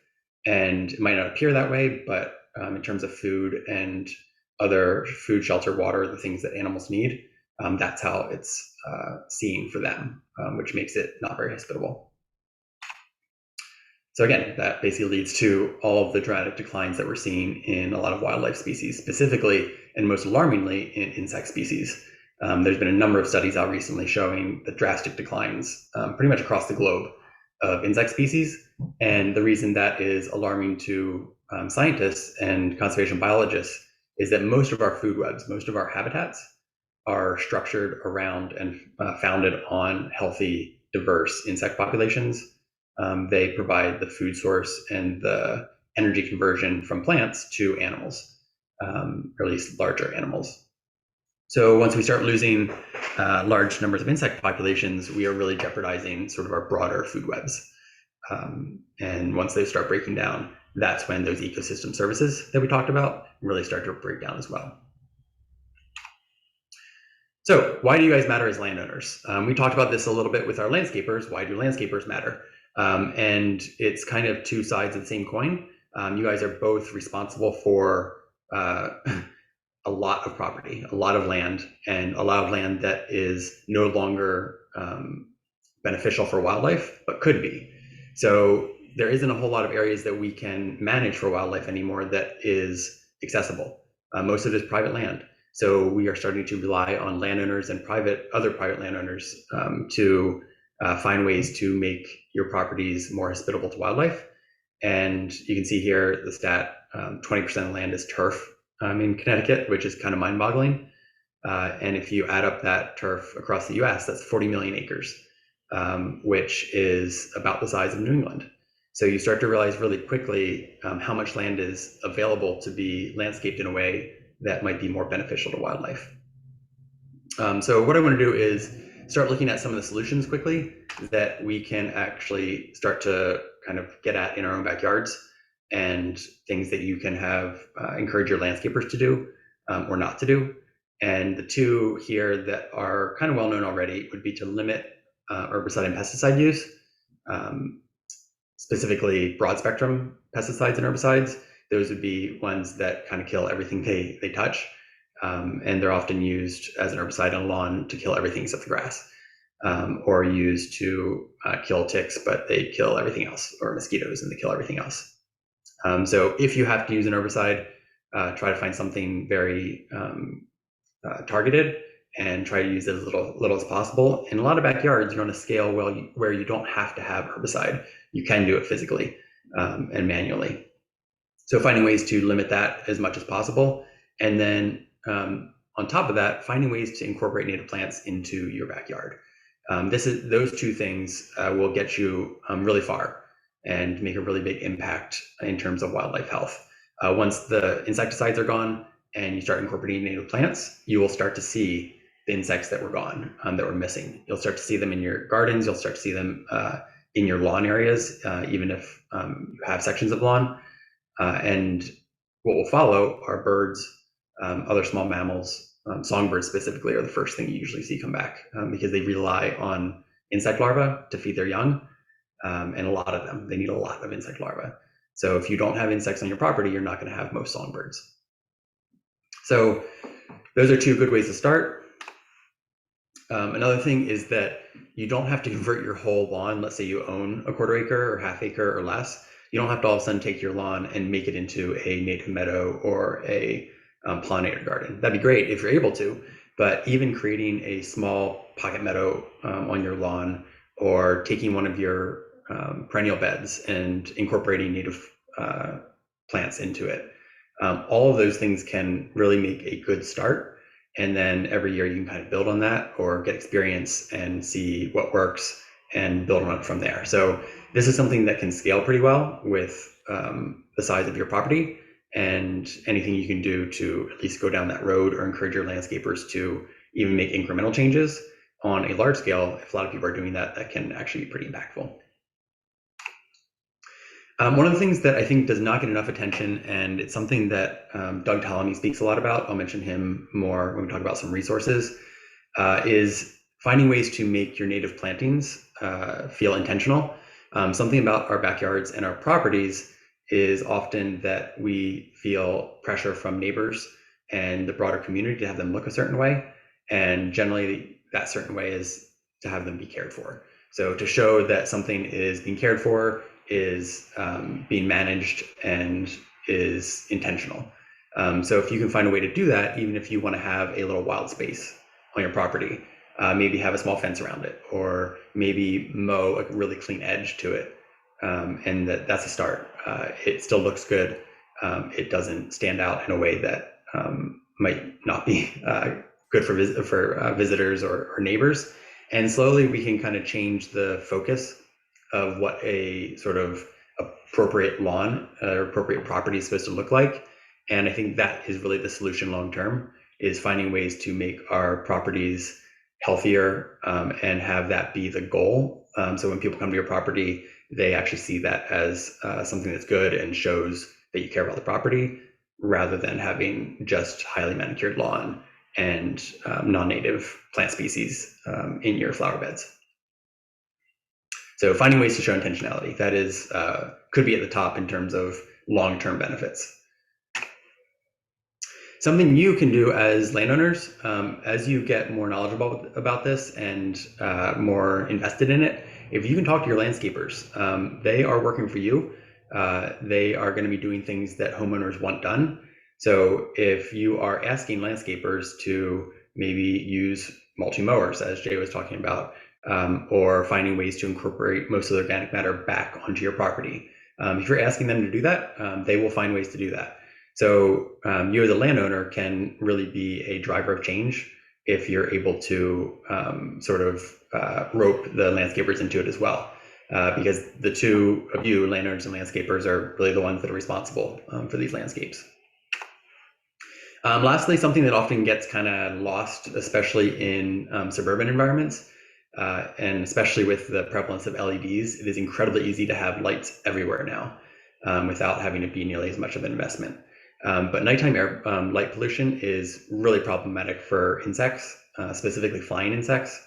And it might not appear that way, but in terms of food and other food, shelter, water, the things that animals need, that's how it's seen for them, which makes it not very hospitable. So again, that basically leads to all of the dramatic declines that we're seeing in a lot of wildlife species, specifically and most alarmingly in insect species. There's been a number of studies out recently showing the drastic declines pretty much across the globe of insect species. And the reason that is alarming to scientists and conservation biologists is that most of our food webs, most of our habitats are structured around and founded on healthy, diverse insect populations. They provide the food source and the energy conversion from plants to animals, or at least larger animals. So once we start losing large numbers of insect populations, we are really jeopardizing sort of our broader food webs. And once they start breaking down, that's when those ecosystem services that we talked about really start to break down as well. So why do you guys matter as landowners? We talked about this a little bit with our landscapers. Why do landscapers matter? And it's kind of two sides of the same coin. You guys are both responsible for a lot of property, a lot of land, and a lot of land that is no longer beneficial for wildlife, but could be. So there isn't a whole lot of areas that we can manage for wildlife anymore that is accessible. Most of it is private land. So we are starting to rely on landowners and other private landowners to find ways to make your properties more hospitable to wildlife. And you can see here the stat, 20% of land is turf in Connecticut, which is kind of mind-boggling. And if you add up that turf across the US, that's 40 million acres, which is about the size of New England. So you start to realize really quickly how much land is available to be landscaped in a way that might be more beneficial to wildlife. So what I want to do is start looking at some of the solutions quickly that we can actually start to kind of get at in our own backyards, and things that you can have encourage your landscapers to do or not to do. And the two here that are kind of well known already would be to limit herbicide and pesticide use, specifically broad spectrum pesticides and herbicides. Those would be ones that kind of kill everything they touch. And they're often used as an herbicide on a lawn to kill everything except the grass, or used to kill ticks, but they kill everything else, or mosquitoes and they kill everything else. So if you have to use an herbicide, try to find something very targeted and try to use as little as possible. In a lot of backyards, you're on a scale where you don't have to have herbicide. You can do it physically and manually. So finding ways to limit that as much as possible. And then on top of that, finding ways to incorporate native plants into your backyard. Those two things will get you really far and make a really big impact in terms of wildlife health. Once the insecticides are gone and you start incorporating native plants, you will start to see the insects that were gone, that were missing. You'll start to see them in your gardens. You'll start to see them in your lawn areas, even if you have sections of lawn. And what will follow are birds, other small mammals, songbirds specifically are the first thing you usually see come back because they rely on insect larvae to feed their young, and a lot of them. They need a lot of insect larvae. So if you don't have insects on your property, you're not going to have most songbirds. So those are two good ways to start. Another thing is that you don't have to convert your whole lawn. Let's say you own a quarter acre or half acre or less. You don't have to all of a sudden take your lawn and make it into a native meadow or a pollinator garden. That'd be great if you're able to, but even creating a small pocket meadow on your lawn, or taking one of your perennial beds and incorporating native plants into it. All of those things can really make a good start. And then every year you can kind of build on that or get experience and see what works and build on it from there. So this is something that can scale pretty well with the size of your property, and anything you can do to at least go down that road or encourage your landscapers to even make incremental changes on a large scale. If a lot of people are doing that, that can actually be pretty impactful. One of the things that I think does not get enough attention, and it's something that Doug Ptolemy speaks a lot about, I'll mention him more when we talk about some resources, is finding ways to make your native plantings feel intentional. Something about our backyards and our properties is often that we feel pressure from neighbors and the broader community to have them look a certain way. And generally that certain way is to have them be cared for. So to show that something is being cared for, is being managed, and is intentional. So if you can find a way to do that, even if you want to have a little wild space on your property, maybe have a small fence around it, or maybe mow a really clean edge to it, and that's a start. It still looks good. It doesn't stand out in a way that might not be good for visitors or neighbors. And slowly we can kind of change the focus of what a sort of appropriate lawn or appropriate property is supposed to look like. And I think that is really the solution long term, is finding ways to make our properties healthier and have that be the goal. So when people come to your property, they actually see that as something that's good and shows that you care about the property, rather than having just highly manicured lawn and non-native plant species in your flower beds. So finding ways to show intentionality, that is, could be at the top in terms of long-term benefits. Something you can do as landowners, as you get more knowledgeable about this and more invested in it, if you can talk to your landscapers, they are working for you. They are going to be doing things that homeowners want done. So if you are asking landscapers to maybe use multi-mowers, as Jay was talking about, or finding ways to incorporate most of the organic matter back onto your property, if you're asking them to do that, they will find ways to do that. So you as a landowner can really be a driver of change if you're able to sort of rope the landscapers into it as well. Because the two of you, landowners and landscapers, are really the ones that are responsible for these landscapes. Lastly, something that often gets kind of lost, especially in suburban environments, and especially with the prevalence of LEDs, it is incredibly easy to have lights everywhere now without having to be nearly as much of an investment. But nighttime air light pollution is really problematic for insects, specifically flying insects.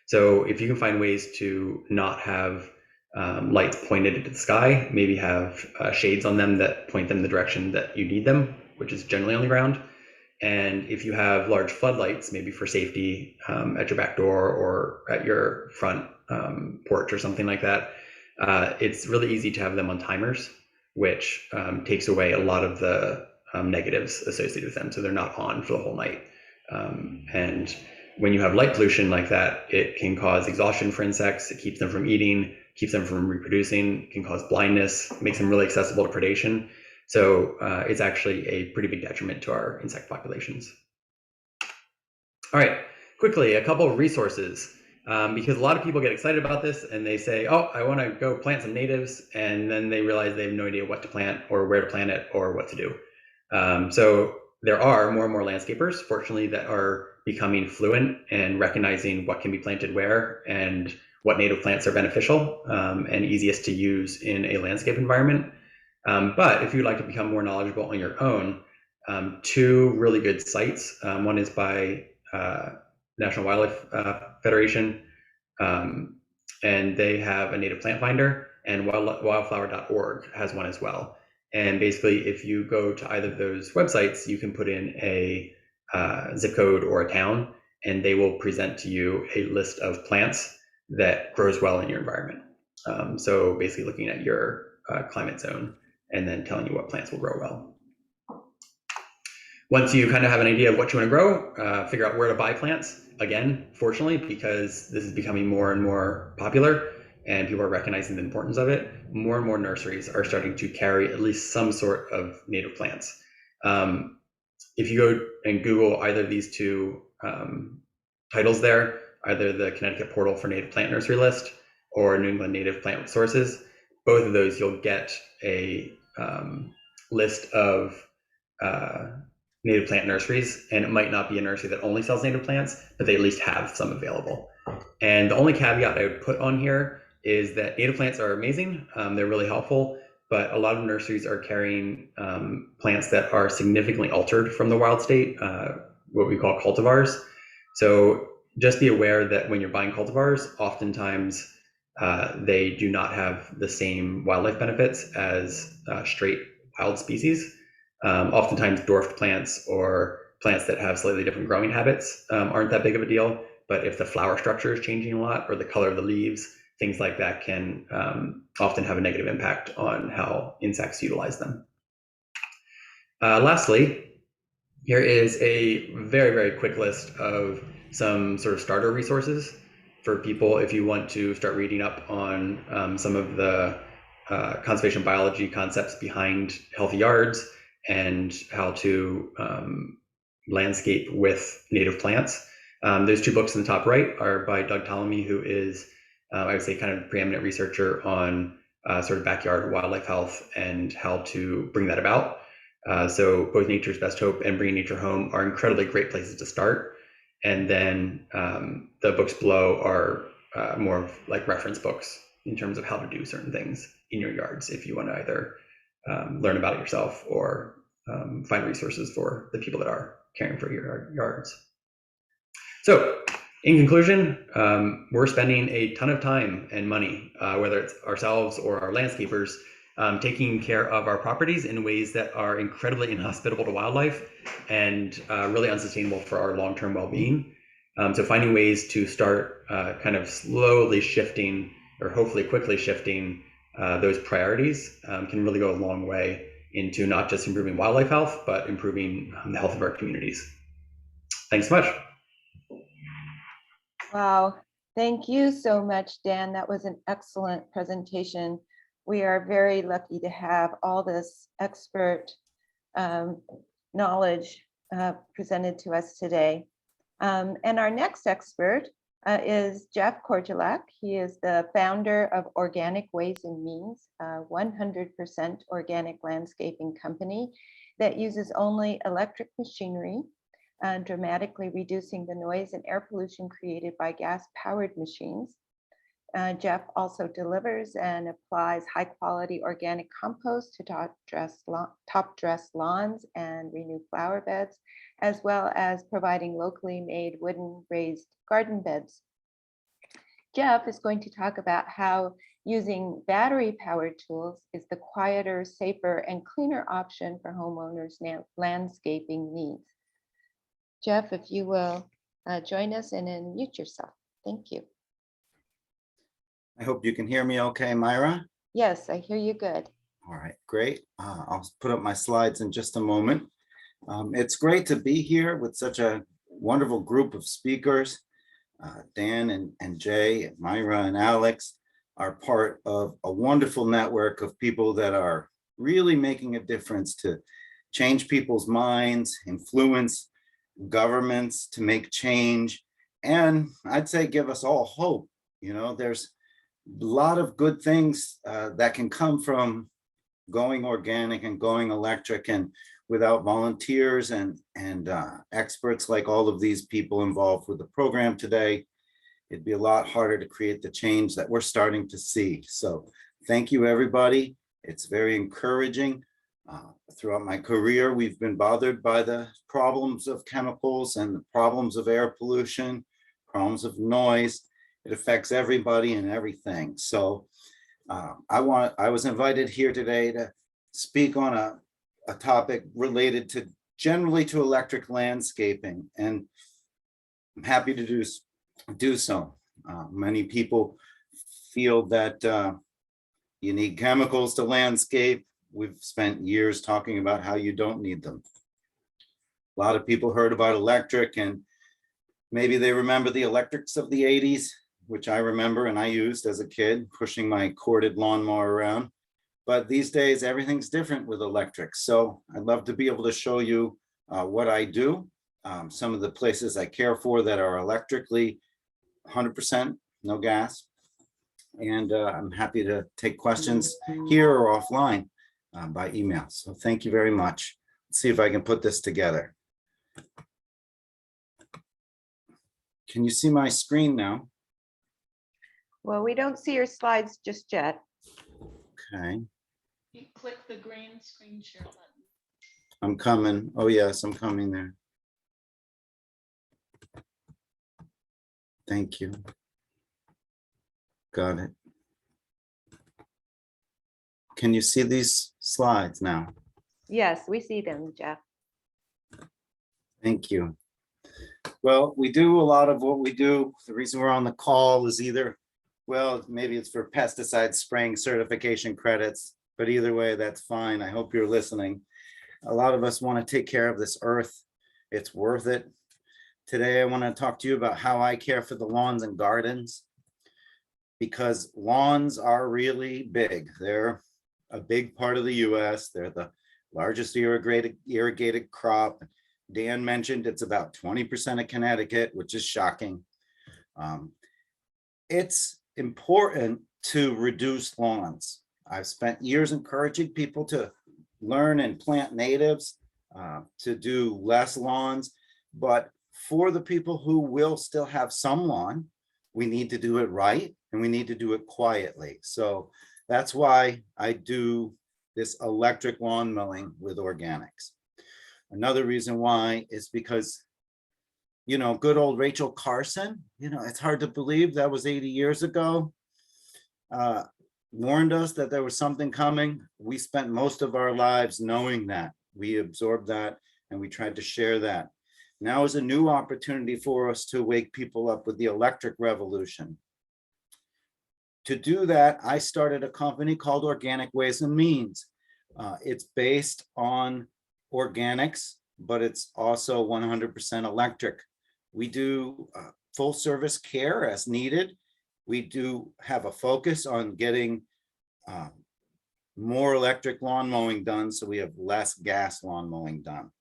So if you can find ways to not have lights pointed into the sky, maybe have shades on them that point them the direction that you need them, which is generally on the ground. And if you have large floodlights, maybe for safety at your back door or at your front porch or something like that, it's really easy to have them on timers, which takes away a lot of the negatives associated with them. So they're not on for the whole night. And when you have light pollution like that, it can cause exhaustion for insects. It keeps them from eating, keeps them from reproducing, can cause blindness, makes them really accessible to predation. So it's actually a pretty big detriment to our insect populations. All right, quickly, a couple of resources, because a lot of people get excited about this and they say, oh, I want to go plant some natives, and then they realize they have no idea what to plant or where to plant it or what to do. So there are more and more landscapers, fortunately, that are becoming fluent and recognizing what can be planted where and what native plants are beneficial and easiest to use in a landscape environment. But if you'd like to become more knowledgeable on your own, two really good sites. One is by National Wildlife Federation, and they have a native plant finder, and wildflower.org has one as well. And basically, if you go to either of those websites, you can put in a zip code or a town, and they will present to you a list of plants that grows well in your environment. So basically looking at your climate zone and then telling you what plants will grow well. Once you kind of have an idea of what you want to grow, figure out where to buy plants. Again, fortunately, because this is becoming more and more popular and people are recognizing the importance of it, more and more nurseries are starting to carry at least some sort of native plants. If you go and Google either of these two titles there, either the Connecticut Portal for Native Plant Nursery List or New England Native Plant Sources, both of those you'll get a list of native plant nurseries, and it might not be a nursery that only sells native plants, but they at least have some available. And the only caveat I would put on here is that native plants are amazing, they're really helpful, but a lot of nurseries are carrying plants that are significantly altered from the wild state, what we call cultivars. So just be aware that when you're buying cultivars, oftentimes they do not have the same wildlife benefits as straight wild species. Oftentimes dwarfed plants or plants that have slightly different growing habits aren't that big of a deal, but if the flower structure is changing a lot or the color of the leaves, things like that can often have a negative impact on how insects utilize them. Lastly, here is a very, very quick list of some sort of starter resources for people if you want to start reading up on some of the conservation biology concepts behind healthy yards and how to landscape with native plants. Those two books in the top right are by Doug Ptolemy, who is, I would say, kind of preeminent researcher on sort of backyard wildlife health and how to bring that about. So both Nature's Best Hope and Bringing Nature Home are incredibly great places to start. And then the books below are more of like reference books in terms of how to do certain things in your yards if you want to either learn about it yourself or find resources for the people that are caring for your yards. So in conclusion, we're spending a ton of time and money, whether it's ourselves or our landscapers, taking care of our properties in ways that are incredibly inhospitable to wildlife and really unsustainable for our long-term well-being. So finding ways to start kind of slowly shifting, or hopefully quickly shifting those priorities can really go a long way into not just improving wildlife health, but improving the health of our communities. Thanks so much. Wow, thank you so much, Dan. That was an excellent presentation. We are very lucky to have all this expert knowledge presented to us today. And our next expert is Jeff Korjulak. He is the founder of Organic Ways and Means, a 100% organic landscaping company that uses only electric machinery, dramatically reducing the noise and air pollution created by gas-powered machines. Jeff also delivers and applies high-quality organic compost to top-dress lawns and renew flower beds, as well as providing locally made wooden raised garden beds. Jeff is going to talk about how using battery-powered tools is the quieter, safer, and cleaner option for homeowners' landscaping needs. Jeff, if you will join us and unmute yourself. Thank you. I hope you can hear me okay, Myra. Yes, I hear you good. All right, great. I'll put up my slides in just a moment. It's great to be here with such a wonderful group of speakers. Dan and Jay, and Myra and Alex are part of a wonderful network of people that are really making a difference to change people's minds, influence governments to make change, and I'd say give us all hope. You know, there's a lot of good things that can come from going organic and going electric, and without volunteers and experts like all of these people involved with the program today, it'd be a lot harder to create the change that we're starting to see. So thank you, everybody. It's very encouraging. Throughout my career, we've been bothered by the problems of chemicals and the problems of air pollution, problems of noise. It affects everybody and everything. So I was invited here today to speak on a topic related to generally to electric landscaping, and I'm happy to do so. Many people feel that you need chemicals to landscape. We've spent years talking about how you don't need them. A lot of people heard about electric, and maybe they remember the electrics of the 80s, which I remember and I used as a kid, pushing my corded lawnmower around. But these days, everything's different with electric. So I'd love to be able to show you what I do, some of the places I care for that are electrically 100%, no gas. And I'm happy to take questions here or offline by email. So thank you very much. Let's see if I can put this together. Can you see my screen now? Well, we don't see your slides just yet. Okay. You click the green screen share button. I'm coming. Oh, yes, I'm coming there. Thank you. Got it. Can you see these slides now? Yes, we see them, Jeff. Thank you. Well, we do a lot of what we do. The reason we're on the call is either, well, maybe it's for pesticide spraying certification credits, but either way, that's fine. I hope you're listening. A lot of us want to take care of this earth. It's worth it. Today, I want to talk to you about how I care for the lawns and gardens, because lawns are really big. They're a big part of the US. They're the largest irrigated crop. Dan mentioned it's about 20% of Connecticut, which is shocking. It's important to reduce lawns. I've spent years encouraging people to learn and plant natives, to do less lawns, but for the people who will still have some lawn, we need to do it right and we need to do it quietly. So that's why I do this electric lawn mowing with organics. Another reason why is because, you know, good old Rachel Carson, you know, it's hard to believe that was 80 years ago, warned us that there was something coming. We spent most of our lives knowing that. We absorbed that and we tried to share that. Now is a new opportunity for us to wake people up with the electric revolution. To do that, I started a company called Organic Ways and Means. It's based on organics, but it's also 100% electric. We do full service care as needed. We do have a focus on getting more electric lawn mowing done, so we have less gas lawn mowing done.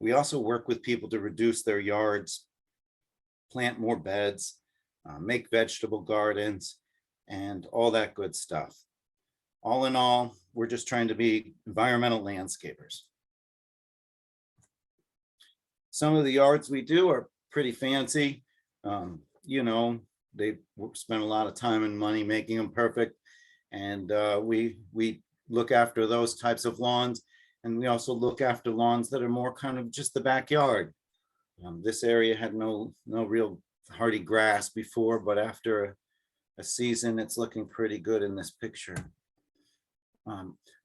We also work with people to reduce their yards, plant more beds, make vegetable gardens, and all that good stuff. All in all, we're just trying to be environmental landscapers. Some of the yards we do are pretty fancy. You know, they spend a lot of time and money making them perfect. And we look after those types of lawns. And we also look after lawns that are more kind of just the backyard. This area had no real hardy grass before, but after a season, it's looking pretty good in this picture.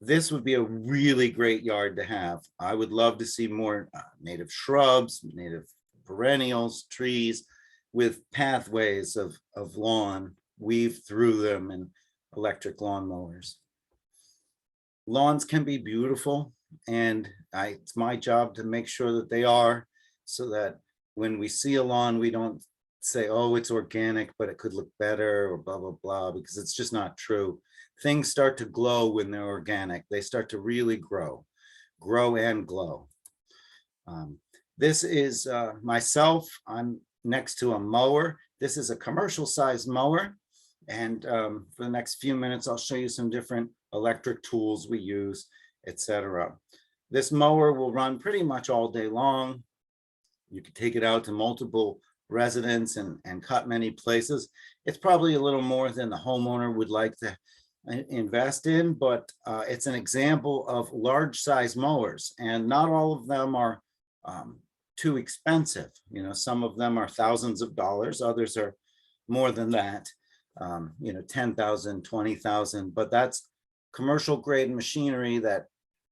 This would be a really great yard to have. I would love to see more native shrubs, native perennials, trees with pathways of lawn weaved through them and electric lawnmowers. Lawns can be beautiful, and it's my job to make sure that they are, so that when we see a lawn, we don't say, oh, it's organic, but it could look better or blah, blah, blah, because it's just not true. Things start to glow when they're organic. They start to really grow and glow. This is myself. I'm next to a mower. This is a commercial sized mower. And for the next few minutes, I'll show you some different electric tools we use, etc. This mower will run pretty much all day long. You can take it out to multiple residents and cut many places. It's probably a little more than the homeowner would like to invest in, but it's an example of large size mowers, and not all of them are too expensive. You know, some of them are thousands of dollars, others are more than that, you know, 10,000, 20,000, but that's commercial grade machinery.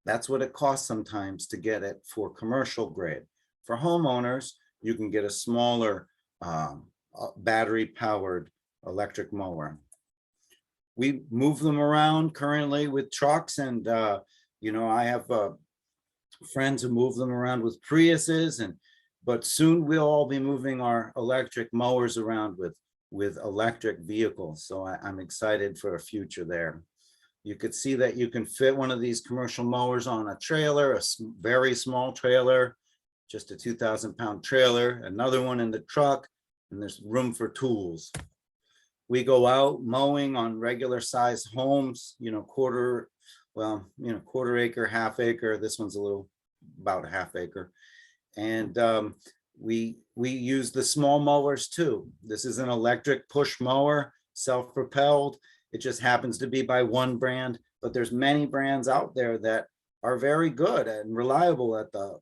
That's what it costs sometimes to get it for commercial grade. For homeowners, you can get a smaller battery powered electric mower. We move them around currently with trucks, and you know, I have friends who move them around with Priuses, but soon we'll all be moving our electric mowers around with electric vehicles. So I'm excited for a future there. You could see that you can fit one of these commercial mowers on a trailer, a very small trailer, just a 2,000-pound trailer, another one in the truck, and there's room for tools. We go out mowing on regular sized homes, you know, quarter acre, half acre. This one's about a half acre. And we use the small mowers too. This is an electric push mower, self-propelled. It just happens to be by one brand, but there's many brands out there that are very good and reliable at the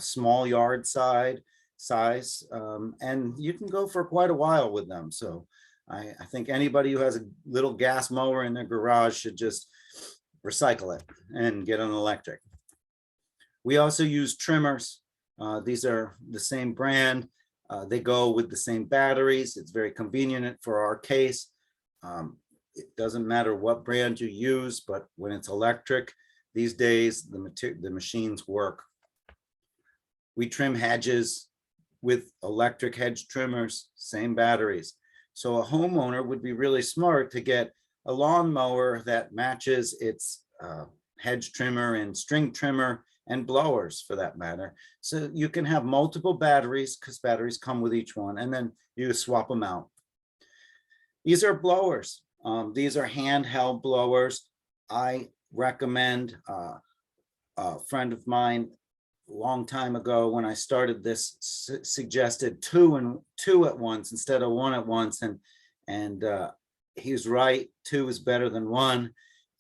small yard size, and you can go for quite a while with them. So I think anybody who has a little gas mower in their garage should just recycle it and get an electric. We also use trimmers. These are the same brand. They go with the same batteries. It's very convenient for our case. It doesn't matter what brand you use, but when it's electric, these days, the machines work. We trim hedges with electric hedge trimmers, same batteries. So a homeowner would be really smart to get a lawnmower that matches its hedge trimmer and string trimmer and blowers for that matter. So you can have multiple batteries because batteries come with each one, and then you swap them out. These are blowers. These are handheld blowers. I recommend a friend of mine a long time ago when I started this suggested two at once instead of one at once, and he's right. Two is better than one,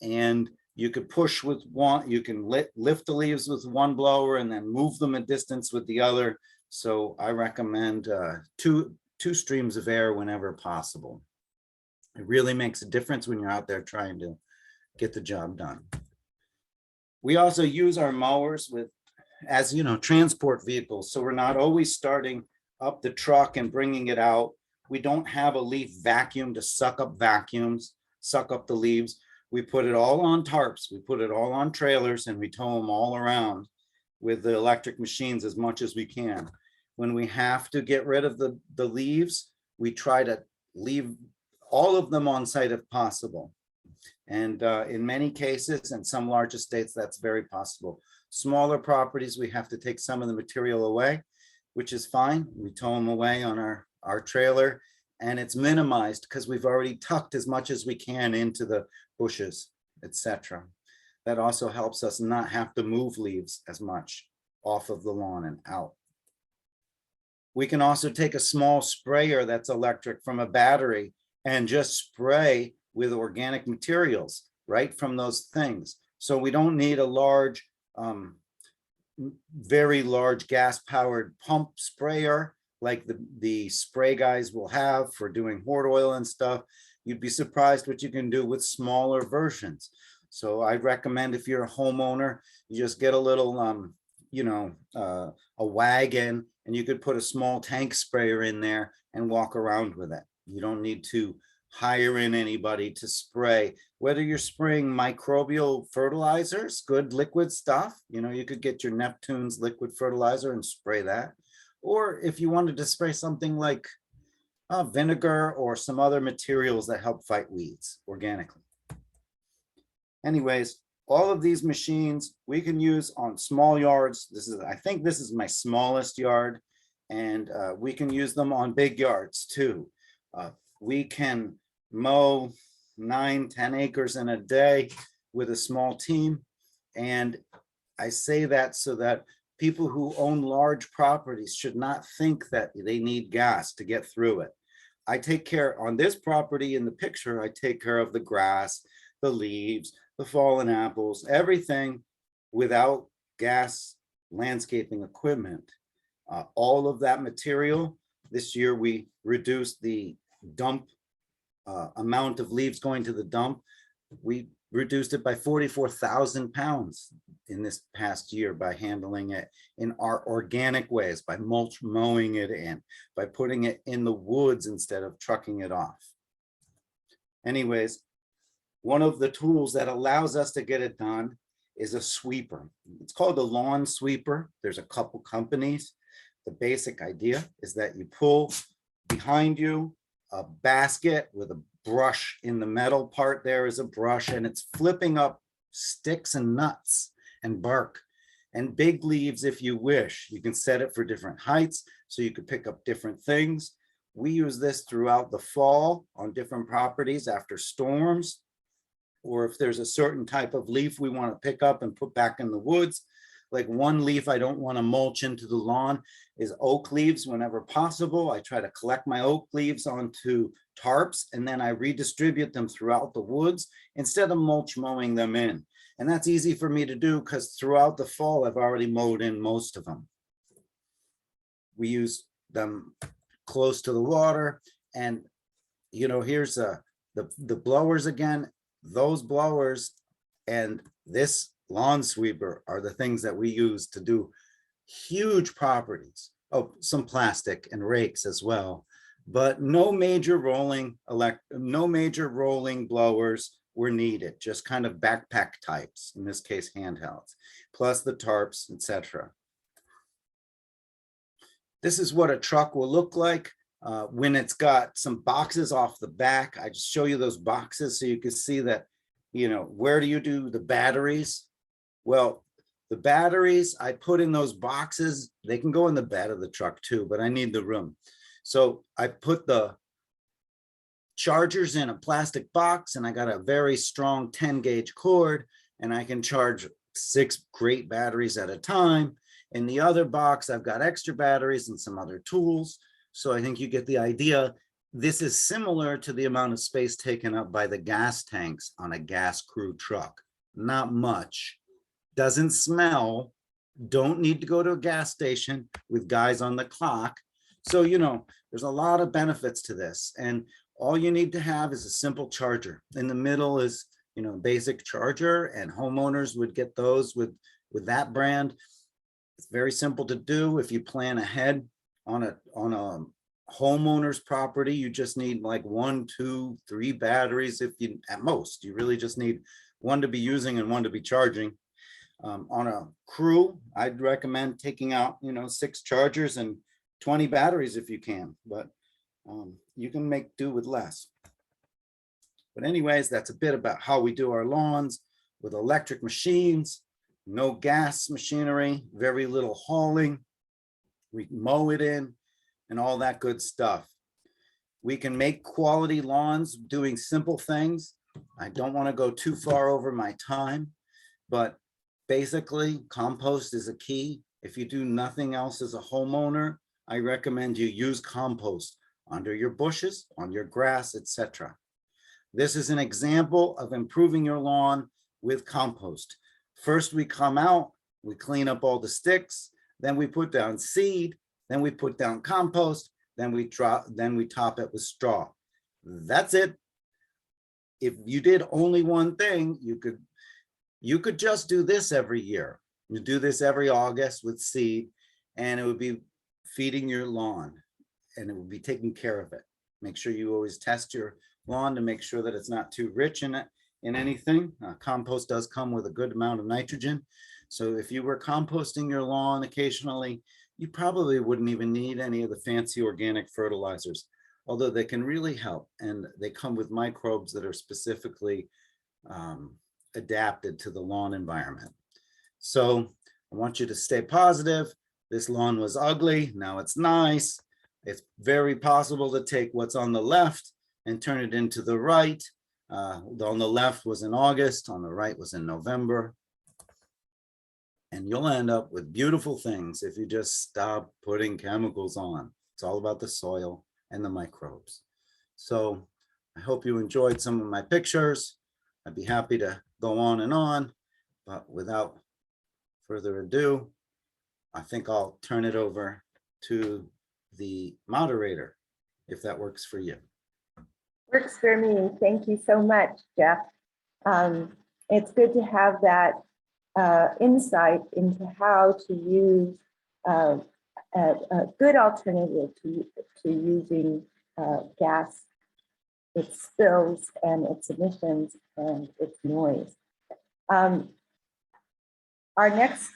and you could push with one. You can lift the leaves with one blower and then move them a distance with the other. So I recommend two streams of air whenever possible. It really makes a difference when you're out there trying to get the job done. We also use our mowers with, as you know, transport vehicles. So we're not always starting up the truck and bringing it out. We don't have a leaf vacuum to suck up the leaves. We put it all on tarps. We put it all on trailers and we tow them all around with the electric machines as much as we can. When we have to get rid of the leaves, we try to leave all of them on site if possible. And in many cases, and some large estates, that's very possible. Smaller properties, we have to take some of the material away, which is fine. We tow them away on our trailer, and it's minimized because we've already tucked as much as we can into the bushes, etc. That also helps us not have to move leaves as much off of the lawn and out. We can also take a small sprayer that's electric from a battery and just spray with organic materials right from those things. So we don't need a large, very large gas-powered pump sprayer like the spray guys will have for doing horde oil and stuff. You'd be surprised what you can do with smaller versions. So I recommend if you're a homeowner, you just get a little, a wagon, and you could put a small tank sprayer in there and walk around with it. You don't need to hire in anybody to spray. Whether you're spraying microbial fertilizers, good liquid stuff, you could get your Neptune's liquid fertilizer and spray that. Or if you wanted to spray something like vinegar or some other materials that help fight weeds organically. Anyways, all of these machines we can use on small yards. I think this is my smallest yard, and we can use them on big yards too. We can mow 9-10 acres in a day with a small team. And I say that so that people who own large properties should not think that they need gas to get through it. I take care on this property in the picture, I take care of the grass, the leaves, the fallen apples, everything without gas landscaping equipment. All of that material, this year we reduced the dump amount of leaves going to the dump. We reduced it by 44,000 pounds in this past year by handling it in our organic ways, by mulch mowing it in, by putting it in the woods instead of trucking it off. Anyways, one of the tools that allows us to get it done is a sweeper. It's called a lawn sweeper. There's a couple companies. The basic idea is that you pull behind you a basket with a brush. In the metal part there is a brush, and it's flipping up sticks and nuts and bark and big leaves if you wish. You can set it for different heights so you could pick up different things. We use this throughout the fall on different properties after storms, or if there's a certain type of leaf we want to pick up and put back in the woods. Like one leaf I don't want to mulch into the lawn is oak leaves whenever possible. I try to collect my oak leaves onto tarps, and then I redistribute them throughout the woods instead of mulch mowing them in. And that's easy for me to do because throughout the fall, I've already mowed in most of them. We use them close to the water. And, here's the blowers again. Those blowers and this lawn sweeper are the things that we use to do huge properties. Oh, some plastic and rakes as well, but no major rolling blowers were needed, just kind of backpack types, in this case handhelds, plus the tarps, etc. This is what a truck will look like when it's got some boxes off the back. I just show you those boxes so you can see that, where do you do the batteries? Well, the batteries I put in those boxes, they can go in the bed of the truck too, but I need the room. So I put the chargers in a plastic box, and I got a very strong 10 gauge cord, and I can charge 6 great batteries at a time. In the other box, I've got extra batteries and some other tools. So I think you get the idea. This is similar to the amount of space taken up by the gas tanks on a gas crew truck. Not much. Doesn't smell. Don't need to go to a gas station with guys on the clock. So, you know, there's a lot of benefits to this. And all you need to have is a simple charger. In the middle is, you know, basic charger, and homeowners would get those with that brand. It's very simple to do. If you plan ahead on a homeowner's property, you just need like 1, 2, 3 batteries. If you, at most, you really just need one to be using and one to be charging. On a crew, I'd recommend taking out, you know, 6 chargers and 20 batteries if you can, but you can make do with less. But anyways, that's a bit about how we do our lawns with electric machines, no gas machinery, very little hauling. We mow it in and all that good stuff. We can make quality lawns doing simple things. I don't want to go too far over my time, but basically compost is a key. If you do nothing else as a homeowner, I recommend you use compost under your bushes, on your grass, etc. This is an example of improving your lawn with compost. First, we come out, we clean up all the sticks, then we put down seed, then we put down compost, then we top it with straw. That's it. If you did only one thing, you could just do this every year. You do this every August with seed, and it would be feeding your lawn, and it would be taking care of it. Make sure you always test your lawn to make sure that it's not too rich in anything. Compost does come with a good amount of nitrogen. So if you were composting your lawn occasionally, you probably wouldn't even need any of the fancy organic fertilizers, although they can really help. And they come with microbes that are specifically adapted to the lawn environment. So I want you to stay positive. This lawn was ugly, now it's nice. It's very possible to take what's on the left and turn it into the right. On the left was in August, on the right was in November. And you'll end up with beautiful things if you just stop putting chemicals on. It's all about the soil and the microbes. So I hope you enjoyed some of my pictures. I'd be happy to go on, but without further ado, I think I'll turn it over to the moderator, if that works for you. Works for me. Thank you so much, Jeff. It's good to have that insight into how to use a good alternative to using gas, its spills and its emissions and its noise. Our next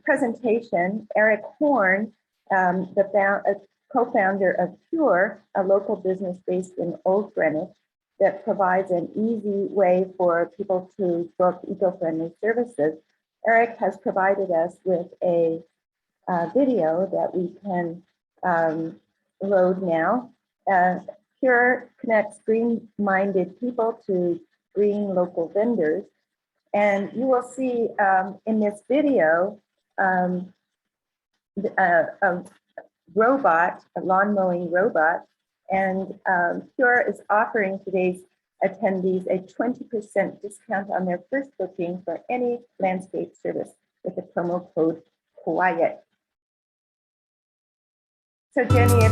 presentation, Eric Horn, the co-founder of Pure, a local business based in Old Greenwich that provides an easy way for people to book eco-friendly services. Eric has provided us with a video that we can load now. Pure connects green-minded people to green local vendors. And you will see in this video a robot, a lawn mowing robot, and Pure is offering today's attendees a 20% discount on their first booking for any landscape service with the promo code QUIET. So Jenny,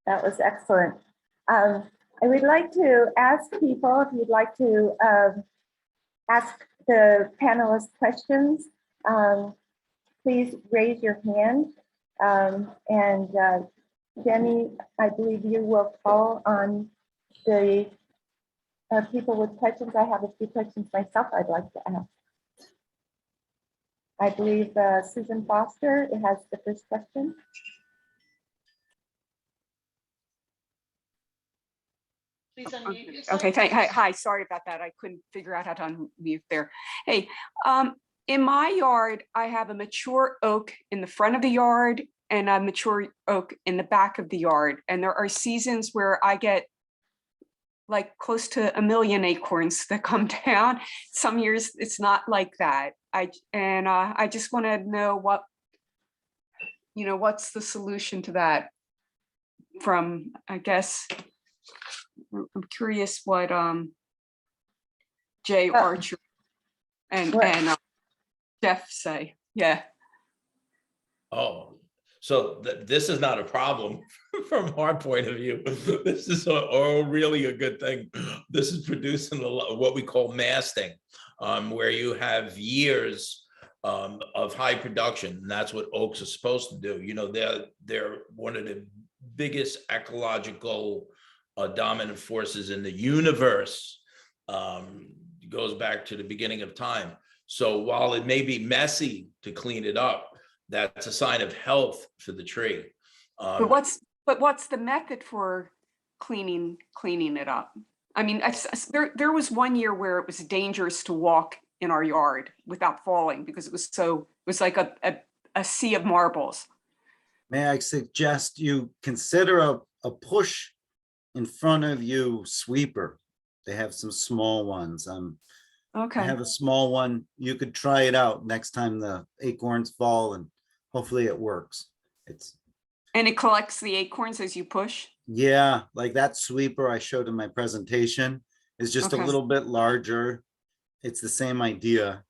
That was excellent. I would like to ask people if you'd like to ask the panelists questions. Please raise your hand. And Jenny, I believe you will call on the people with questions. I have a few questions myself I'd like to ask. I believe Susan Foster has the first question. Please unmute yourself. Okay, hi, sorry about that. I couldn't figure out how to unmute there. Hey, in my yard, I have a mature oak in the front of the yard and a mature oak in the back of the yard. And there are seasons where I get like close to 1 million acorns that come down. Some years it's not like that. I just want to know what, what's the solution to that from, I guess, I'm curious what Jay Archer and Jeff say. Yeah. Oh, so this is not a problem from our point of view. This is really a good thing. This is producing what we call masting, where you have years of high production. And that's what oaks are supposed to do. They're one of the biggest ecological dominant forces in the universe. Goes back to the beginning of time. So while it may be messy to clean it up, that's a sign of health for the tree. But what's the method for cleaning it up? I mean, there was one year where it was dangerous to walk in our yard without falling because it was like a sea of marbles. May I suggest you consider a push in front of you sweeper? They have some small ones. Okay. I have a small one. You could try it out next time the acorns fall, and hopefully it works. And it collects the acorns as you push? Yeah, like that sweeper I showed in my presentation is just a little bit larger. It's the same idea,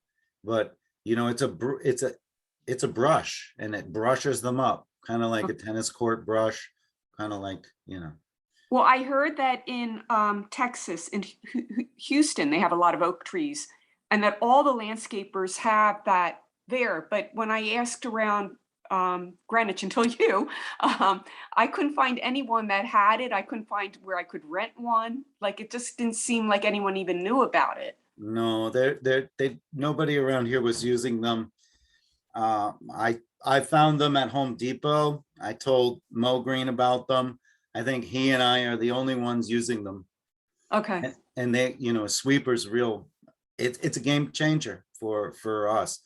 but it's a brush, and it brushes them up, kind of like a tennis court brush, kind of like, Well, I heard that in Texas, in Houston, they have a lot of oak trees, and that all the landscapers have that there. But when I asked around Greenwich until you, I couldn't find anyone that had it. I couldn't find where I could rent one. Like, it just didn't seem like anyone even knew about it. No, nobody around here was using them. I found them at Home Depot. I told Mo Green about them. I think he and I are the only ones using them. Okay. And they, sweeper's it's a game changer for us.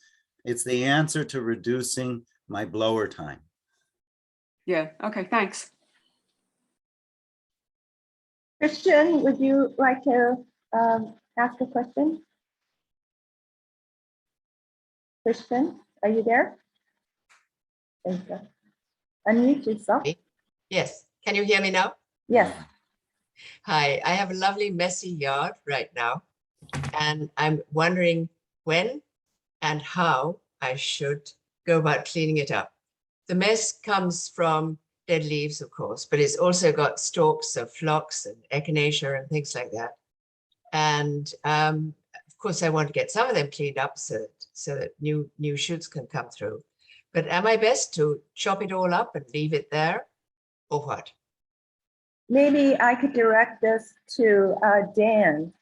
It's the answer to reducing my blower time. Yeah. Okay. Thanks. Christian, would you like to ask a question? Christian, are you there? There you go. Unmute yourself. Yes. Can you hear me now? Yes. Hi, I have a lovely messy yard right now, and I'm wondering when and how I should go about cleaning it up. The mess comes from dead leaves, of course, but it's also got stalks of phlox and echinacea and things like that. And of course, I want to get some of them cleaned up so that new shoots can come through. But am I best to chop it all up and leave it there, or what? Maybe I could direct this to Dan,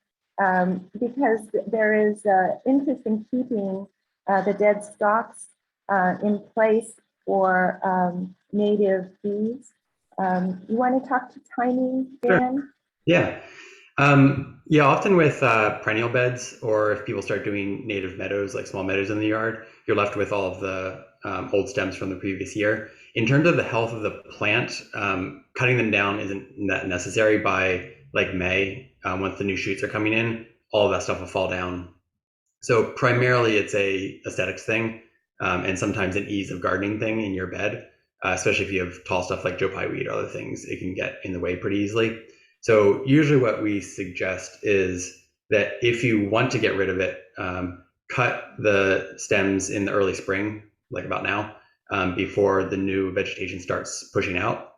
because there is interest in keeping the dead stalks in place for native bees. You want to talk to timing, Dan? Sure. Yeah, often with perennial beds, or if people start doing native meadows, like small meadows in the yard, you're left with all of the old stems from the previous year. In terms of the health of the plant, cutting them down isn't that necessary. By like May, once the new shoots are coming in, all of that stuff will fall down. So primarily it's a aesthetics thing, and sometimes an ease of gardening thing in your bed, especially if you have tall stuff like Joe Pye weed or other things, it can get in the way pretty easily. So usually what we suggest is that if you want to get rid of it, cut the stems in the early spring, like about now, before the new vegetation starts pushing out.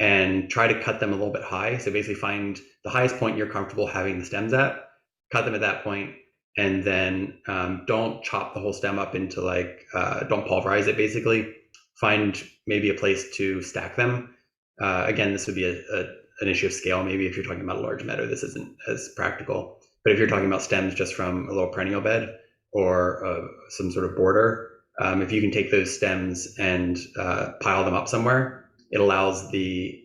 and try to cut them a little bit high. So basically find the highest point you're comfortable having the stems at, cut them at that point, and then don't chop the whole stem up into like, don't pulverize it basically. Find maybe a place to stack them. Again, this would be an issue of scale. Maybe if you're talking about a large meadow, this isn't as practical. But if you're talking about stems just from a little perennial bed or some sort of border, if you can take those stems and pile them up somewhere, it allows the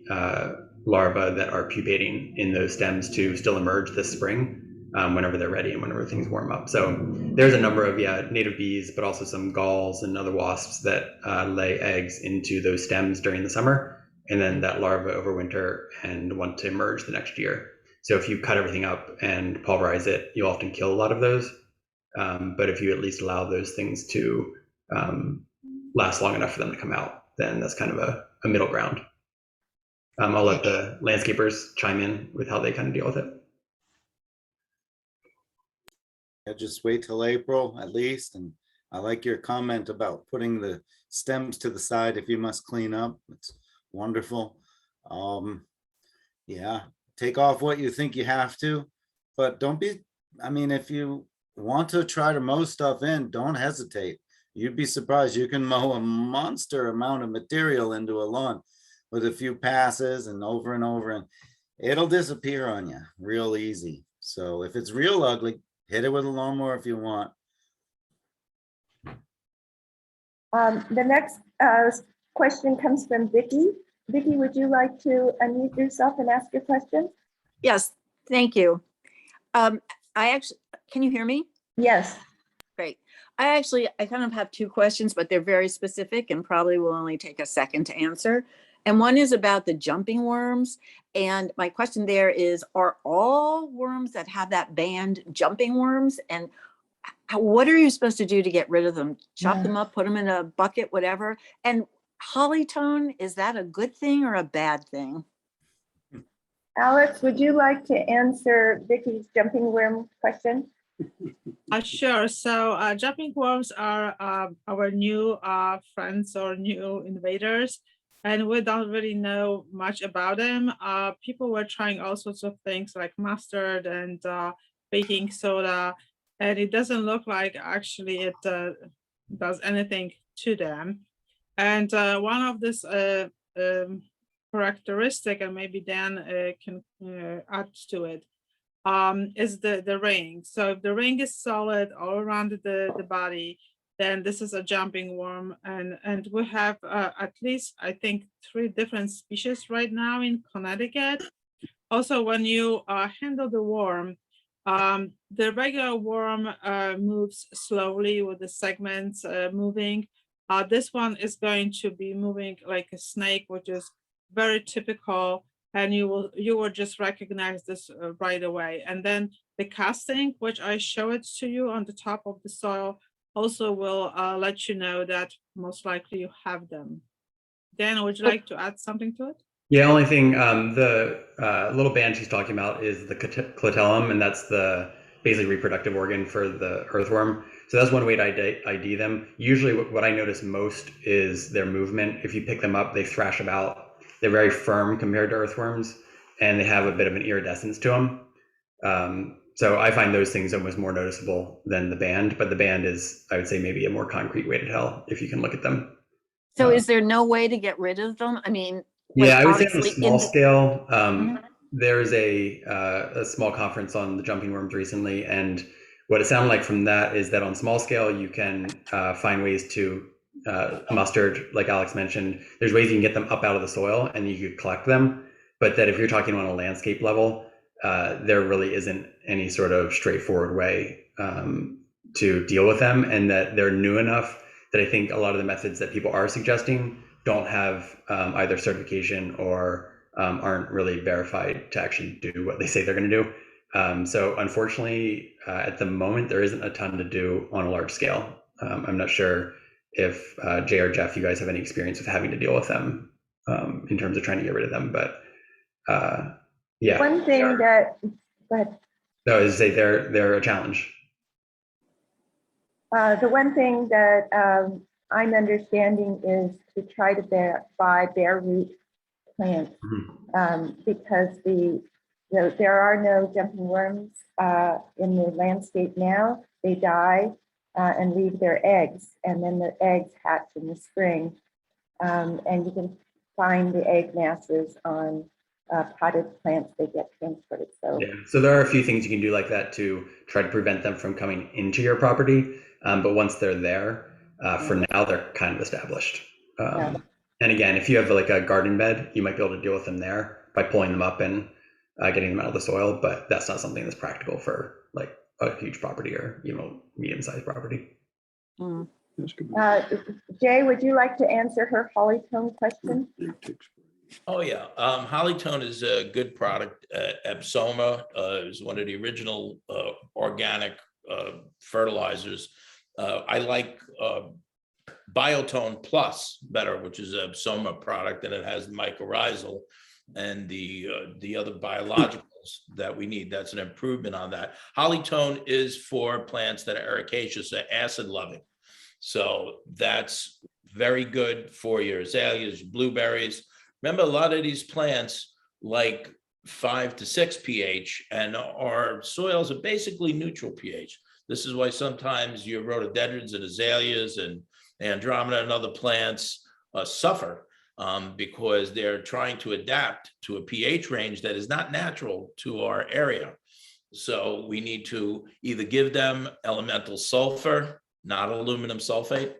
larvae that are pupating in those stems to still emerge this spring whenever they're ready and whenever things warm up. So there's a number of native bees, but also some galls and other wasps that lay eggs into those stems during the summer, and then that larva overwinter and want to emerge the next year. So if you cut everything up and pulverize it, you'll often kill a lot of those. But if you at least allow those things to last long enough for them to come out, then that's kind of a middle ground. I'll let the landscapers chime in with how they kind of deal with it. Yeah, just wait till April at least. And I like your comment about putting the stems to the side if you must clean up. It's wonderful. Yeah, take off what you think you have to, but don't be, I mean, if you want to try to mow stuff in, don't hesitate. You'd be surprised. You can mow a monster amount of material into a lawn with a few passes and over, and it'll disappear on you real easy. So if it's real ugly, hit it with a lawnmower if you want. The next question comes from Vicky. Vicky, would you like to unmute yourself and ask your question? Yes, thank you. Can you hear me? Yes. Great. I kind of have two questions, but they're very specific and probably will only take a second to answer. And one is about the jumping worms. And my question there is, are all worms that have that band jumping worms? And what are you supposed to do to get rid of them? Chop them up, put them in a bucket, whatever. And Hollytone, is that a good thing or a bad thing? Alex, would you like to answer Vicky's jumping worm question? Sure. So jumping worms are our new friends or new invaders, and we don't really know much about them. People were trying all sorts of things like mustard and baking soda, and it doesn't look like actually it does anything to them. And one of this characteristic, and maybe Dan can add to it, is the ring. So if the ring is solid all around the body, then this is a jumping worm. And we have at least, I think, 3 different species right now in Connecticut. Also, when you handle the worm, the regular worm moves slowly with the segments moving. This one is going to be moving like a snake, which is very typical, and you will just recognize this right away. And then the casting, which I show it to you on the top of the soil, also will let you know that most likely you have them. Dan, would you like to add something to it? Yeah, only thing, the little band she's talking about is the clitellum, and that's the basically reproductive organ for the earthworm. So that's one way to ID them. Usually what I notice most is their movement. If you pick them up, they thrash about. They're very firm compared to earthworms, and they have a bit of an iridescence to them. So I find those things almost more noticeable than the band, but the band is, I would say, maybe a more concrete way to tell if you can look at them. So is there no way to get rid of them? I mean, yeah, I would say on a small in scale, there's a small conference on the jumping worms recently, and what it sounded like from that is that on small scale, you can find ways to mustard, like Alex mentioned, there's ways you can get them up out of the soil and you could collect them, but that if you're talking on a landscape level, there really isn't any sort of straightforward way to deal with them, and that they're new enough that I think a lot of the methods that people are suggesting don't have either certification or aren't really verified to actually do what they say they're going to do. So unfortunately, at the moment, there isn't a ton to do on a large scale. I'm not sure if Jay or Jeff, you guys have any experience with having to deal with them in terms of trying to get rid of them, but yeah. One thing that, go ahead. No, is say they're a challenge. The one thing that I'm understanding is to try to buy bare root plants, Mhm. because there are no jumping worms in the landscape now. They die and leave their eggs, and then the eggs hatch in the spring. And you can find the egg masses on potted plants. They get transported. So Yeah, so there are a few things you can do like that to try to prevent them from coming into your property. But once they're there, for now, they're kind of established. Yeah. And again, if you have like a garden bed, you might be able to deal with them there by pulling them up and getting them out of the soil. But that's not something that's practical for like a huge property or, you know, medium-sized property. Mm. Jay, would you like to answer her hollytone question? Oh, yeah. Hollytone is a good product. Epsoma is one of the original organic fertilizers. I like Biotone Plus better, which is a Epsoma product, and it has mycorrhizal and the other biologicals that we need. That's an improvement on that. Hollytone is for plants that are ericaceous, so acid loving. So that's very good for your azaleas, blueberries. Remember, a lot of these plants like 5 to 6 pH, and our soils are basically neutral pH. This is why sometimes your rhododendrons and azaleas and andromeda and other plants suffer because they're trying to adapt to a pH range that is not natural to our area. So we need to either give them elemental sulfur, not aluminum sulfate,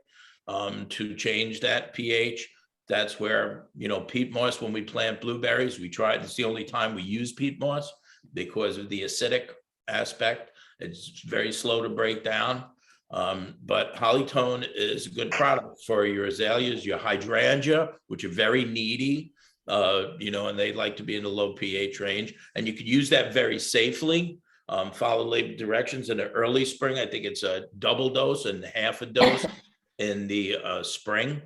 to change that pH. That's where, you know, peat moss, when we plant blueberries, we try, it's the only time we use peat moss because of the acidic aspect. It's very slow to break down. But Hollytone is a good product for your azaleas, your hydrangea, which are very needy, you know, and they like to be in the low pH range. And you could use that very safely. Follow label directions in the early spring. I think it's a double dose and half a dose in the spring.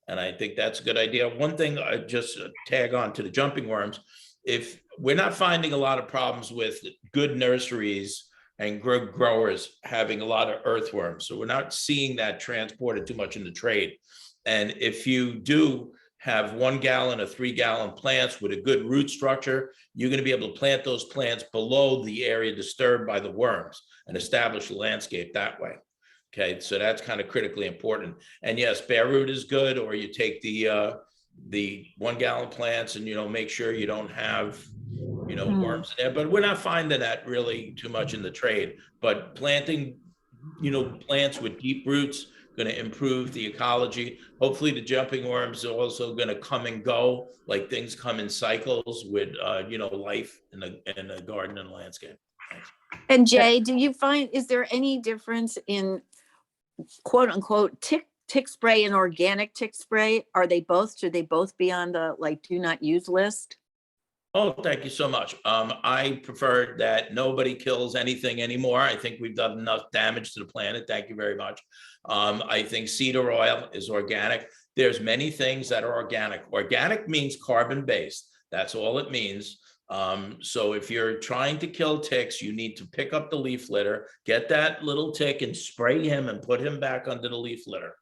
And I think that's a good idea. One thing I just tag on to the jumping worms, if we're not finding a lot of problems with good nurseries and growers having a lot of earthworms, so we're not seeing that transported too much in the trade. And if you do have 1 gallon or 3 gallon plants with a good root structure, you're going to be able to plant those plants below the area disturbed by the worms and establish the landscape that way. Okay, so that's kind of critically important. And yes, bare root is good, or you take the 1 gallon plants and, you know, make sure you don't have, you know, worms in there. But we're not finding that really too much in the trade. But planting, you know, plants with deep roots going to improve the ecology. Hopefully the jumping worms are also going to come and go, like things come in cycles with, you know, life in the garden and landscape. Thanks. And Jay, do you find, is there any difference in quote unquote tick spray and organic tick spray? Are they both, should they both be on the like do not use list? Oh, thank you so much. I prefer that nobody kills anything anymore. I think we've done enough damage to the planet. Thank you very much. I think cedar oil is organic. There's many things that are organic. Organic means carbon-based. That's all it means. So if you're trying to kill ticks, you need to pick up the leaf litter, get that little tick and spray him and put him back under the leaf litter.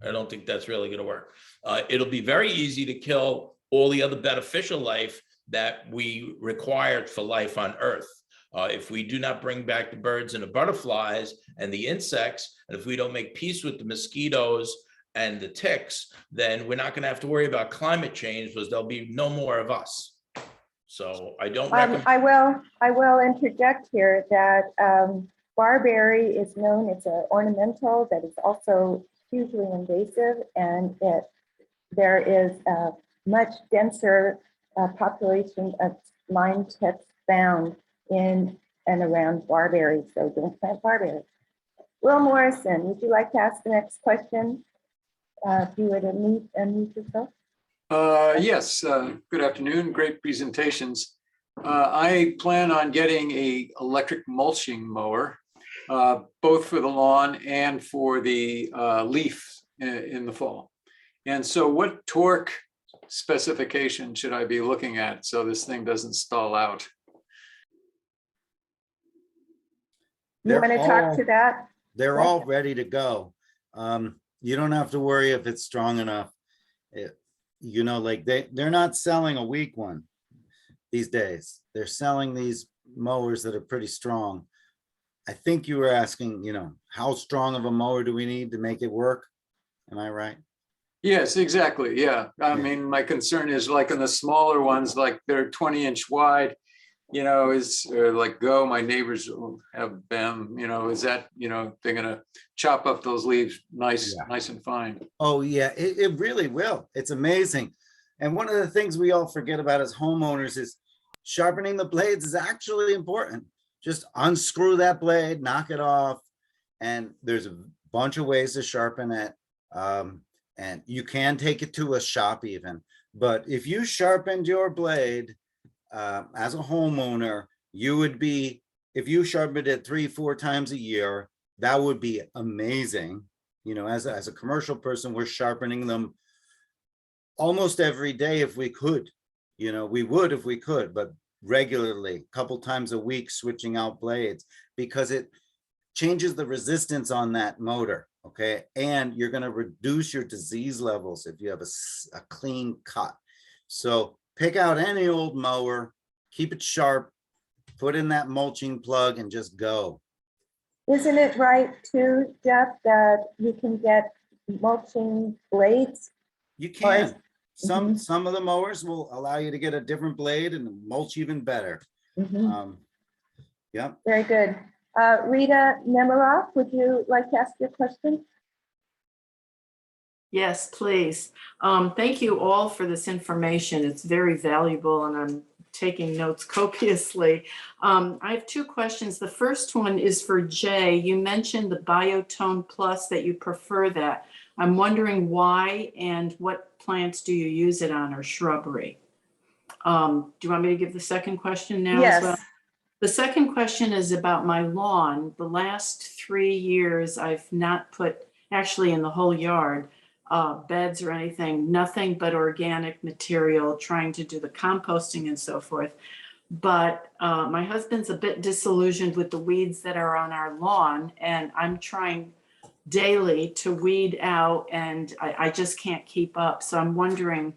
I don't think that's really going to work. It'll be very easy to kill all the other beneficial life that we required for life on Earth. If we do not bring back the birds and the butterflies and the insects, and if we don't make peace with the mosquitoes and the ticks, then we're not going to have to worry about climate change because there'll be no more of us. So I don't recommend. I will interject here that barberry is known, it's an ornamental that is also hugely invasive, and there is a much denser population of lime tips found in and around barberry. So don't plant barberry. Will Morrison, would you like to ask the next question? If you would unmute yourself. Yes, good afternoon. Great presentations. I plan on getting a electric mulching mower, both for the lawn and for the leaf in the fall. And so what torque specification should I be looking at so this thing doesn't stall out? You want to talk to that? They're all ready to go. You don't have to worry if it's strong enough. you know, like they're not selling a weak one these days. They're selling these mowers that are pretty strong. I think you were asking, you know, how strong of a mower do we need to make it work? Am I right? Yes, exactly. Yeah. I mean, my concern is like in the smaller ones, like they're 20-inch wide, you know, is like Go, my neighbors will have them, you know, is that, you know, they're gonna chop up those leaves nice, Yeah. nice and fine. Oh, yeah, it really will. It's amazing. And one of the things we all forget about as homeowners is sharpening the blades is actually important. Just unscrew that blade, knock it off. And there's a bunch of ways to sharpen it. And you can take it to a shop even. But if you sharpened your blade as a homeowner, you would be, if you sharpened it 3-4 times a year, that would be amazing. You know, as a commercial person, we're sharpening them almost every day if we could. You know, we would if we could, but regularly, a couple times a week, switching out blades, because it changes the resistance on that motor. Okay, and you're going to reduce your disease levels if you have a clean cut. So pick out any old mower, keep it sharp, put in that mulching plug, and just go. Isn't it right too, Jeff, that you can get mulching blades? You Or is- can. Some of the mowers will allow you to get a different blade and mulch even better. Yeah. Very good. Rita Nemiroff, would you like to ask your question? Yes, please. Thank you all for this information. It's very valuable and I'm taking notes copiously. I have two questions. The first one is for Jay. You mentioned the Biotone Plus, that you prefer that. I'm wondering why and what plants do you use it on, or shrubbery? Do you want me to give the second question now as well? Yes. The second question is about my lawn. The last 3 years, I've not put, actually in the whole yard, beds or anything, nothing but organic material, trying to do the composting and so forth. But my husband's a bit disillusioned with the weeds that are on our lawn, and I'm trying daily to weed out, and I just can't keep up. So I'm wondering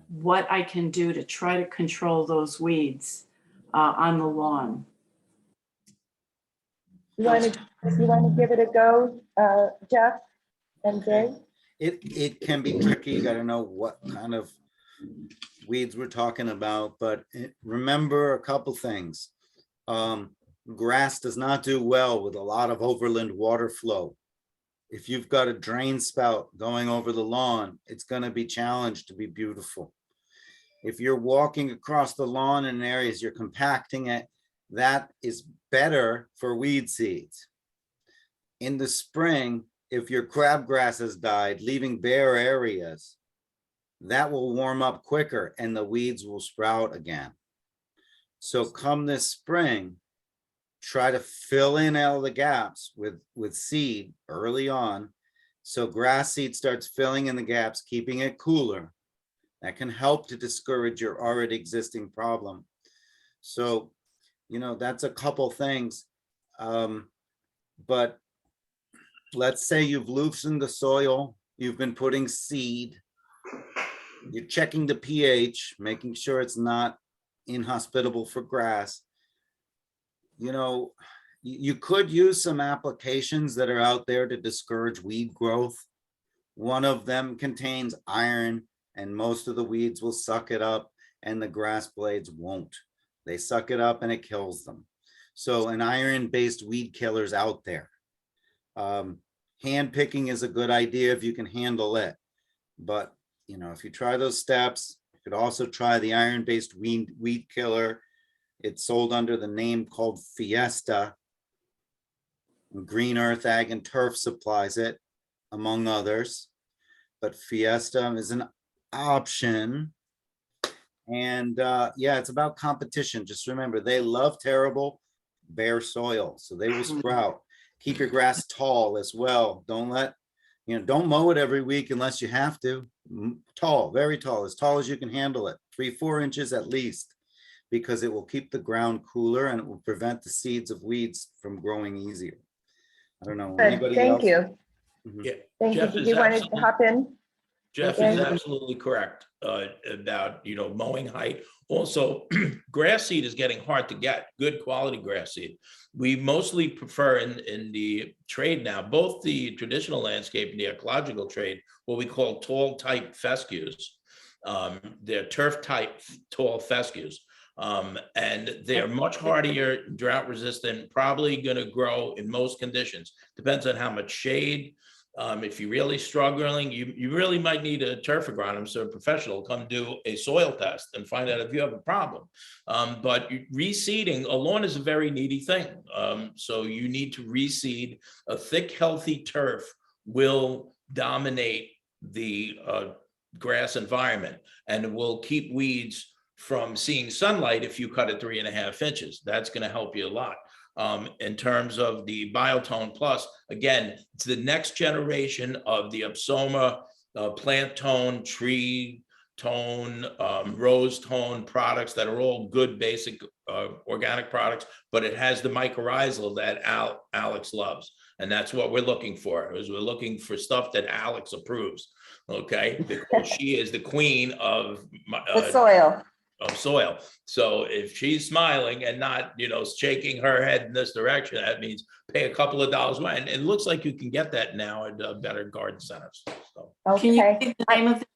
what I can do to try to control those weeds on the lawn. You want to give it a go, Jeff and Jay? It can be tricky. You got to know what kind of weeds we're talking about, but remember a couple things. Grass does not do well with a lot of overland water flow. If you've got a drain spout going over the lawn, it's going to be challenged to be beautiful. If you're walking across the lawn in areas, you're compacting it, that is better for weed seeds. In the spring, if your crabgrass has died, leaving bare areas, that will warm up quicker and the weeds will sprout again. So come this spring, try to fill in all the gaps with seed early on. So grass seed starts filling in the gaps, keeping it cooler. That can help to discourage your already existing problem. So, you know, that's a couple things. But let's say you've loosened the soil, you've been putting seed, you're checking the pH, making sure it's not inhospitable for grass. You know, you could use some applications that are out there to discourage weed growth. One of them contains iron, and most of the weeds will suck it up and the grass blades won't. They suck it up and it kills them. So an iron-based weed killer's out there. Hand picking is a good idea if you can handle it. But, you know, if you try those steps, you could also try the iron-based weed killer. It's sold under the name called Fiesta. Green Earth Ag and Turf supplies it, among others. But Fiesta is an option. And yeah, it's about competition. Just remember, they love terrible bare soil, so they will sprout. Keep your grass tall as well. Don't mow it every week unless you have to. Tall, very tall, as tall as you can handle it. 3-4 inches at least, because it will keep the ground cooler and it will prevent the seeds of weeds from growing easier. I don't know. Good, Anybody thank else? you. Yeah. Thank you. Jeff Did is you want to absolutely- hop in? Jeff Very is good. absolutely correct about, mowing height. Also, grass seed is getting hard to get, good quality grass seed. We mostly prefer in the trade now, both the traditional landscape and the ecological trade, what we call tall type fescues. They're turf type tall fescues. And they're much hardier, drought resistant, probably going to grow in most conditions. Depends on how much shade. If you're really struggling, you really might need a turf agronomist or a professional come do a soil test and find out if you have a problem. But reseeding, a lawn is a very needy thing. So you need to reseed. A thick, healthy turf will dominate the grass environment, and it will keep weeds from seeing sunlight if you cut it 3.5 inches. That's going to help you a lot. In terms of the Biotone Plus, again, it's the next generation of the Upsoma plant tone, tree tone, rose tone products that are all good basic organic products, but it has the mycorrhizal that Alex loves. And that's what we're looking for, is we're looking for stuff that Alex approves, okay? Because she is the queen of The soil. soil. So if she's smiling and not, shaking her head in this direction, that means pay a couple of dollars more. And it looks like you can get that now at better garden centers. So. Can you Okay. give the name of the?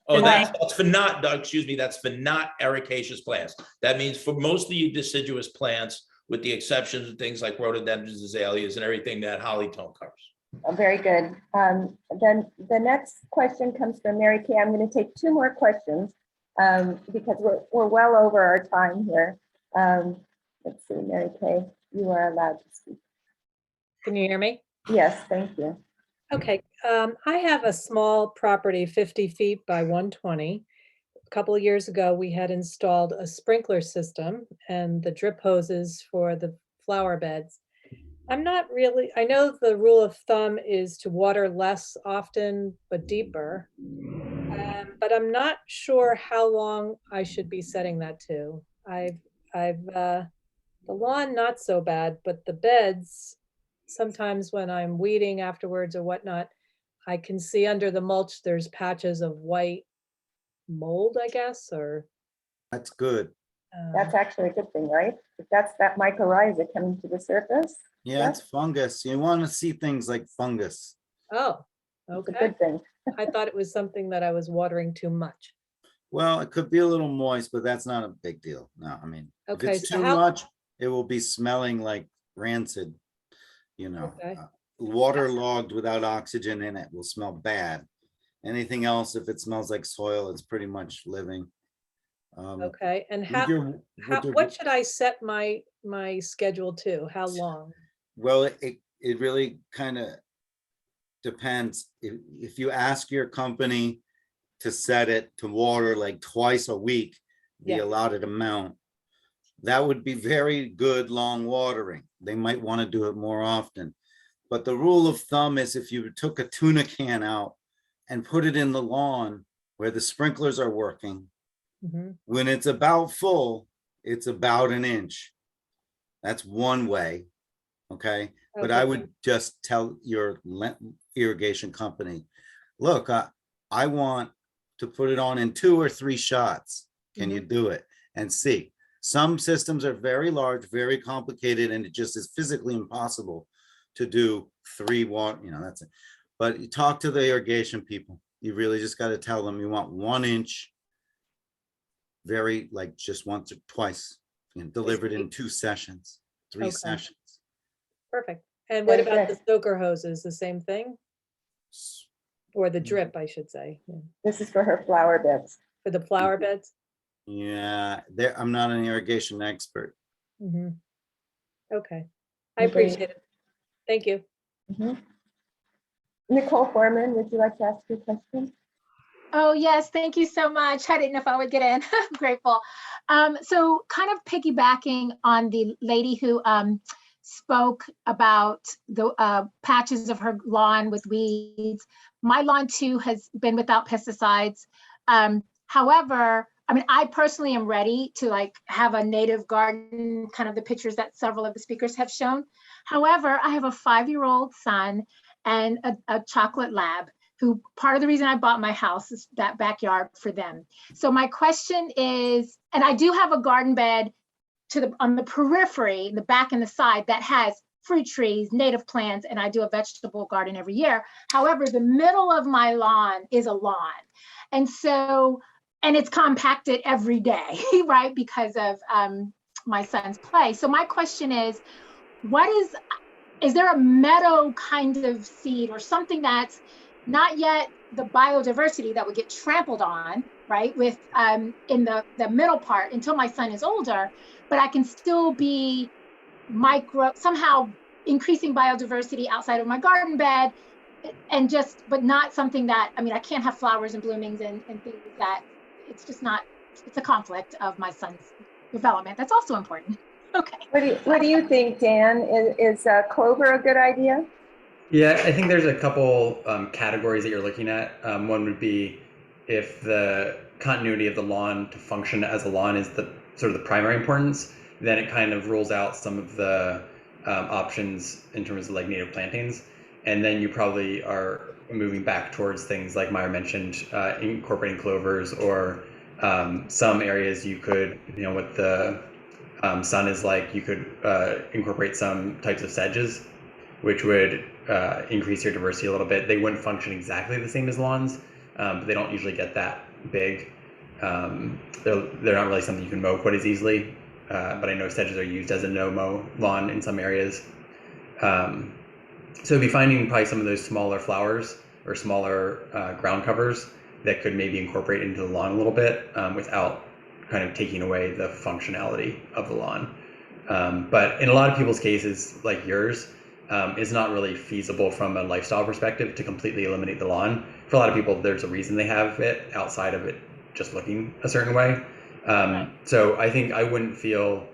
Oh, that's for not, excuse me, that's for not ericaceous plants. That means for most of the deciduous plants, with the exceptions of things like rhododendrons, azaleas, and everything that holly tone covers. Oh, very good. Then the next question comes from Mary Kay. I'm going to take 2 more questions because we're well over our time here. Let's see, Mary Kay, you are allowed to speak. Can you hear me? Yes, thank you. Okay, I have a small property, 50 feet by 120. A couple of years ago, we had installed a sprinkler system and the drip hoses for the flower beds. I'm not really, I know the rule of thumb is to water less often, but deeper. But I'm not sure how long I should be setting that to. The lawn, not so bad, but the beds, sometimes when I'm weeding afterwards or whatnot, I can see under the mulch, there's patches of white mold, I guess, or. That's good. That's actually a good thing, right? If that's that mycorrhiza coming to the surface. Yeah, it's fungus. You want to see things like fungus. Oh, It's a okay. good thing. I thought it was something that I was watering too much. Well, it could be a little moist, but that's not a big deal. No, I mean, Okay, if it's so too how- much, it will be smelling like rancid, Okay. waterlogged without oxygen in it will smell bad. Anything else, if it smells like soil, it's pretty much living. Okay, and with your- what should I set my schedule to? How long? Well, it really kind of depends. If you ask your company to set it to water like twice a week, the Yeah. allotted amount, that would be very good long watering. They might want to do it more often. But the rule of thumb is if you took a tuna can out and put it in the lawn where the sprinklers are working, Mhm. when it's about full, it's about 1 inch. That's one way. Okay. But I Okay. would just tell your irrigation company, look, I want to put it on in 2 or 3 shots. Can you do it? And see, some systems are very large, very complicated, and it just is physically impossible to do 3 water, that's it. But you talk to the irrigation people. You really just got to tell them you want 1 inch, very like just once or twice, and delivered in 2 sessions, 3 Okay. sessions. Perfect. And what Very about the good. soaker hoses? The same thing? Or the drip, I should say, yeah. This is for her flower beds. For the flower beds? Yeah, I'm not an irrigation expert. Mhm. Okay, I Okay. appreciate it. Thank you. Mhm. Nicole Foreman, would you like to ask your question? Oh, yes, thank you so much. I didn't know if I would get in. I'm grateful. So kind of piggybacking on the lady who spoke about the patches of her lawn with weeds. My lawn too has been without pesticides. However, I mean, I personally am ready to like have a native garden, kind of the pictures that several of the speakers have shown. However, I have a 5-year-old son and a chocolate lab who part of the reason I bought my house is that backyard for them. So my question is, and I do have a garden bed on the periphery, the back and the side, that has fruit trees, native plants, and I do a vegetable garden every year. However, the middle of my lawn is a lawn. And so, and it's compacted every day, right? Because of my son's play. So my question is there a meadow kind of seed or something that's not yet the biodiversity that would get trampled on, right? With in the middle part until my son is older, but I can still be somehow increasing biodiversity outside of my garden bed, and but not something that, I mean, I can't have flowers and bloomings and things that it's just not, it's a conflict of my son's development. That's also important. Okay. What do you think, Dan? Is clover a good idea? Yeah, I think there's a couple categories that you're looking at. One would be if the continuity of the lawn to function as a lawn is the sort of the primary importance, then it kind of rules out some of the options in terms of like native plantings. And then you probably are moving back towards things like Myra mentioned, incorporating clovers, or some areas you could, you know, what the sun is like, you could incorporate some types of sedges, which would increase your diversity a little bit. They wouldn't function exactly the same as lawns, but they don't usually get that big. They're not really something you can mow quite as easily, but I know sedges are used as a no-mow lawn in some areas. So it'd be finding probably some of those smaller flowers or smaller ground covers that could maybe incorporate into the lawn a little bit without kind of taking away the functionality of the lawn. But in a lot of people's cases, like yours, it's not really feasible from a lifestyle perspective to completely eliminate the lawn. For a lot of people, there's a reason they have it outside of it just looking a certain way. So I think I wouldn't feel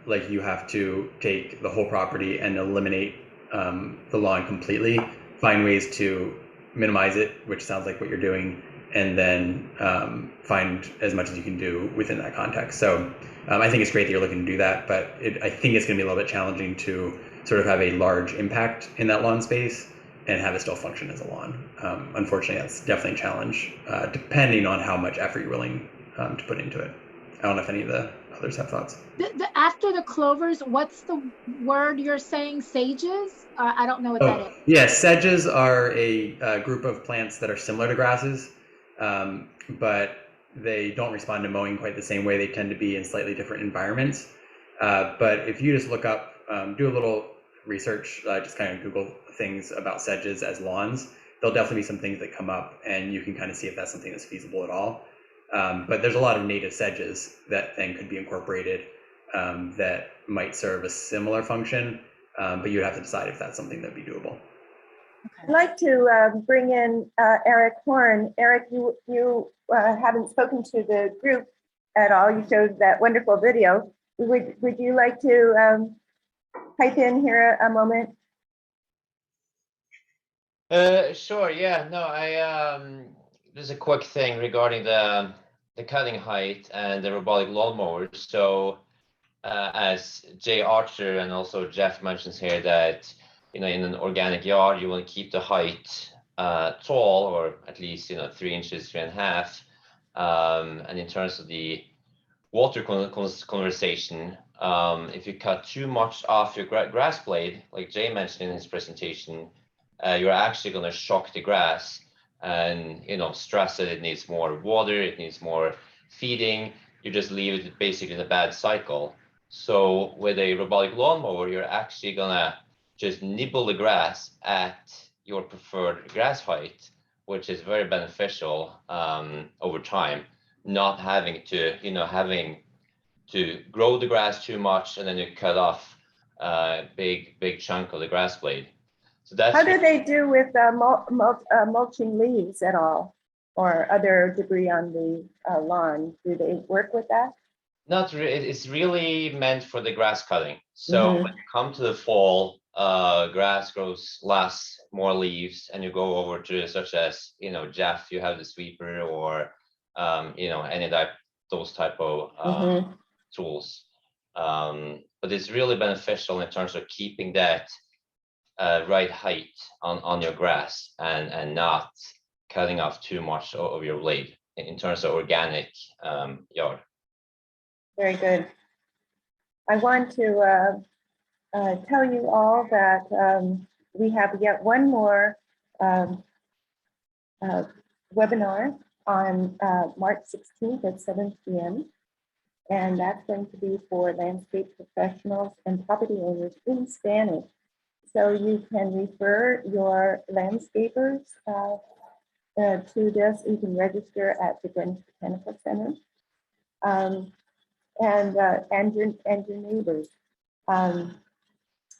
like you have to take the whole property and eliminate the lawn completely. Find ways to minimize it, which sounds like what you're doing, and then find as much as you can do within that context. So I think it's great that you're looking to do that, but I think it's going to be a little bit challenging to sort of have a large impact in that lawn space and have it still function as a lawn. Unfortunately, that's definitely a challenge, depending on how much effort you're willing to put into it. I don't know if any of the others have thoughts. After the clovers, what's the word you're saying? Sages? I don't know what that is. Yeah, sedges are a group of plants that are similar to grasses, but they don't respond to mowing quite the same way. They tend to be in slightly different environments. But if you just look up, do a little research, just kind of Google things about sedges as lawns, there'll definitely be some things that come up, and you can kind of see if that's something that's feasible at all. But there's a lot of native sedges that then could be incorporated that might serve a similar function, but you'd have to decide if that's something that'd be doable. I'd like to bring in Eric Horn. Eric, you haven't spoken to the group at all. You showed that wonderful video. Would you like to pipe in here a moment? Sure. Yeah. No. There's a quick thing regarding the cutting height and the robotic lawnmowers. So, as Jay Archer and also Jeff mentions here, that in an organic yard, you want to keep the height tall, or at least 3 inches, 3.5. And in terms of the water conversation, if you cut too much off your grass blade, like Jay mentioned in his presentation, you're actually going to shock the grass and stress that it needs more water, it needs more feeding. You just leave it basically in a bad cycle. So with a robotic lawnmower, you're actually gonna just nibble the grass at your preferred grass height, which is very beneficial over time. Not having to grow the grass too much and then you cut off a big chunk of the grass blade. So that's how do they do with mulching leaves at all, or other debris on the lawn? Do they work with that? Not really. It's really meant for the grass cutting. So when you come to the fall, grass grows less, more leaves, and you go over to such as Jeff, you have the sweeper, or any those type of tools. But it's really beneficial in terms of keeping that right height on your grass and not cutting off too much of your blade in terms of organic yard. Very good. I want to tell you all that we have yet one more webinar on March 16th at 7 p.m. And that's going to be for landscape professionals and property owners in Spanish. So you can refer your landscapers to this. You can register at the Greenwich Botanical Center and your neighbors.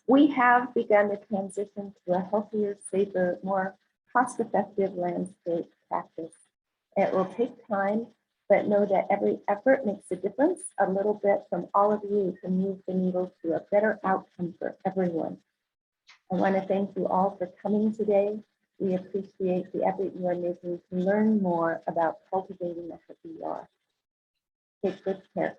We have begun the transition to a healthier, safer, more cost-effective landscape practice. It will take time, but know that every effort makes a difference. A little bit from all of you can move the needle to a better outcome for everyone. I want to thank you all for coming today. We appreciate the effort you are making to learn more about cultivating a healthy yard. Take good care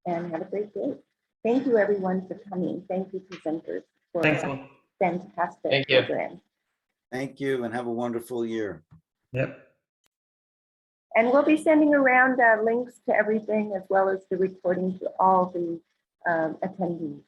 and have a great day. Thank you, everyone, for coming. Thank you, presenters, for Thanks. a fantastic Thank you. program. Thank you and have a wonderful year. Yep. And we'll be sending around links to everything as well as the recording to all the attendees.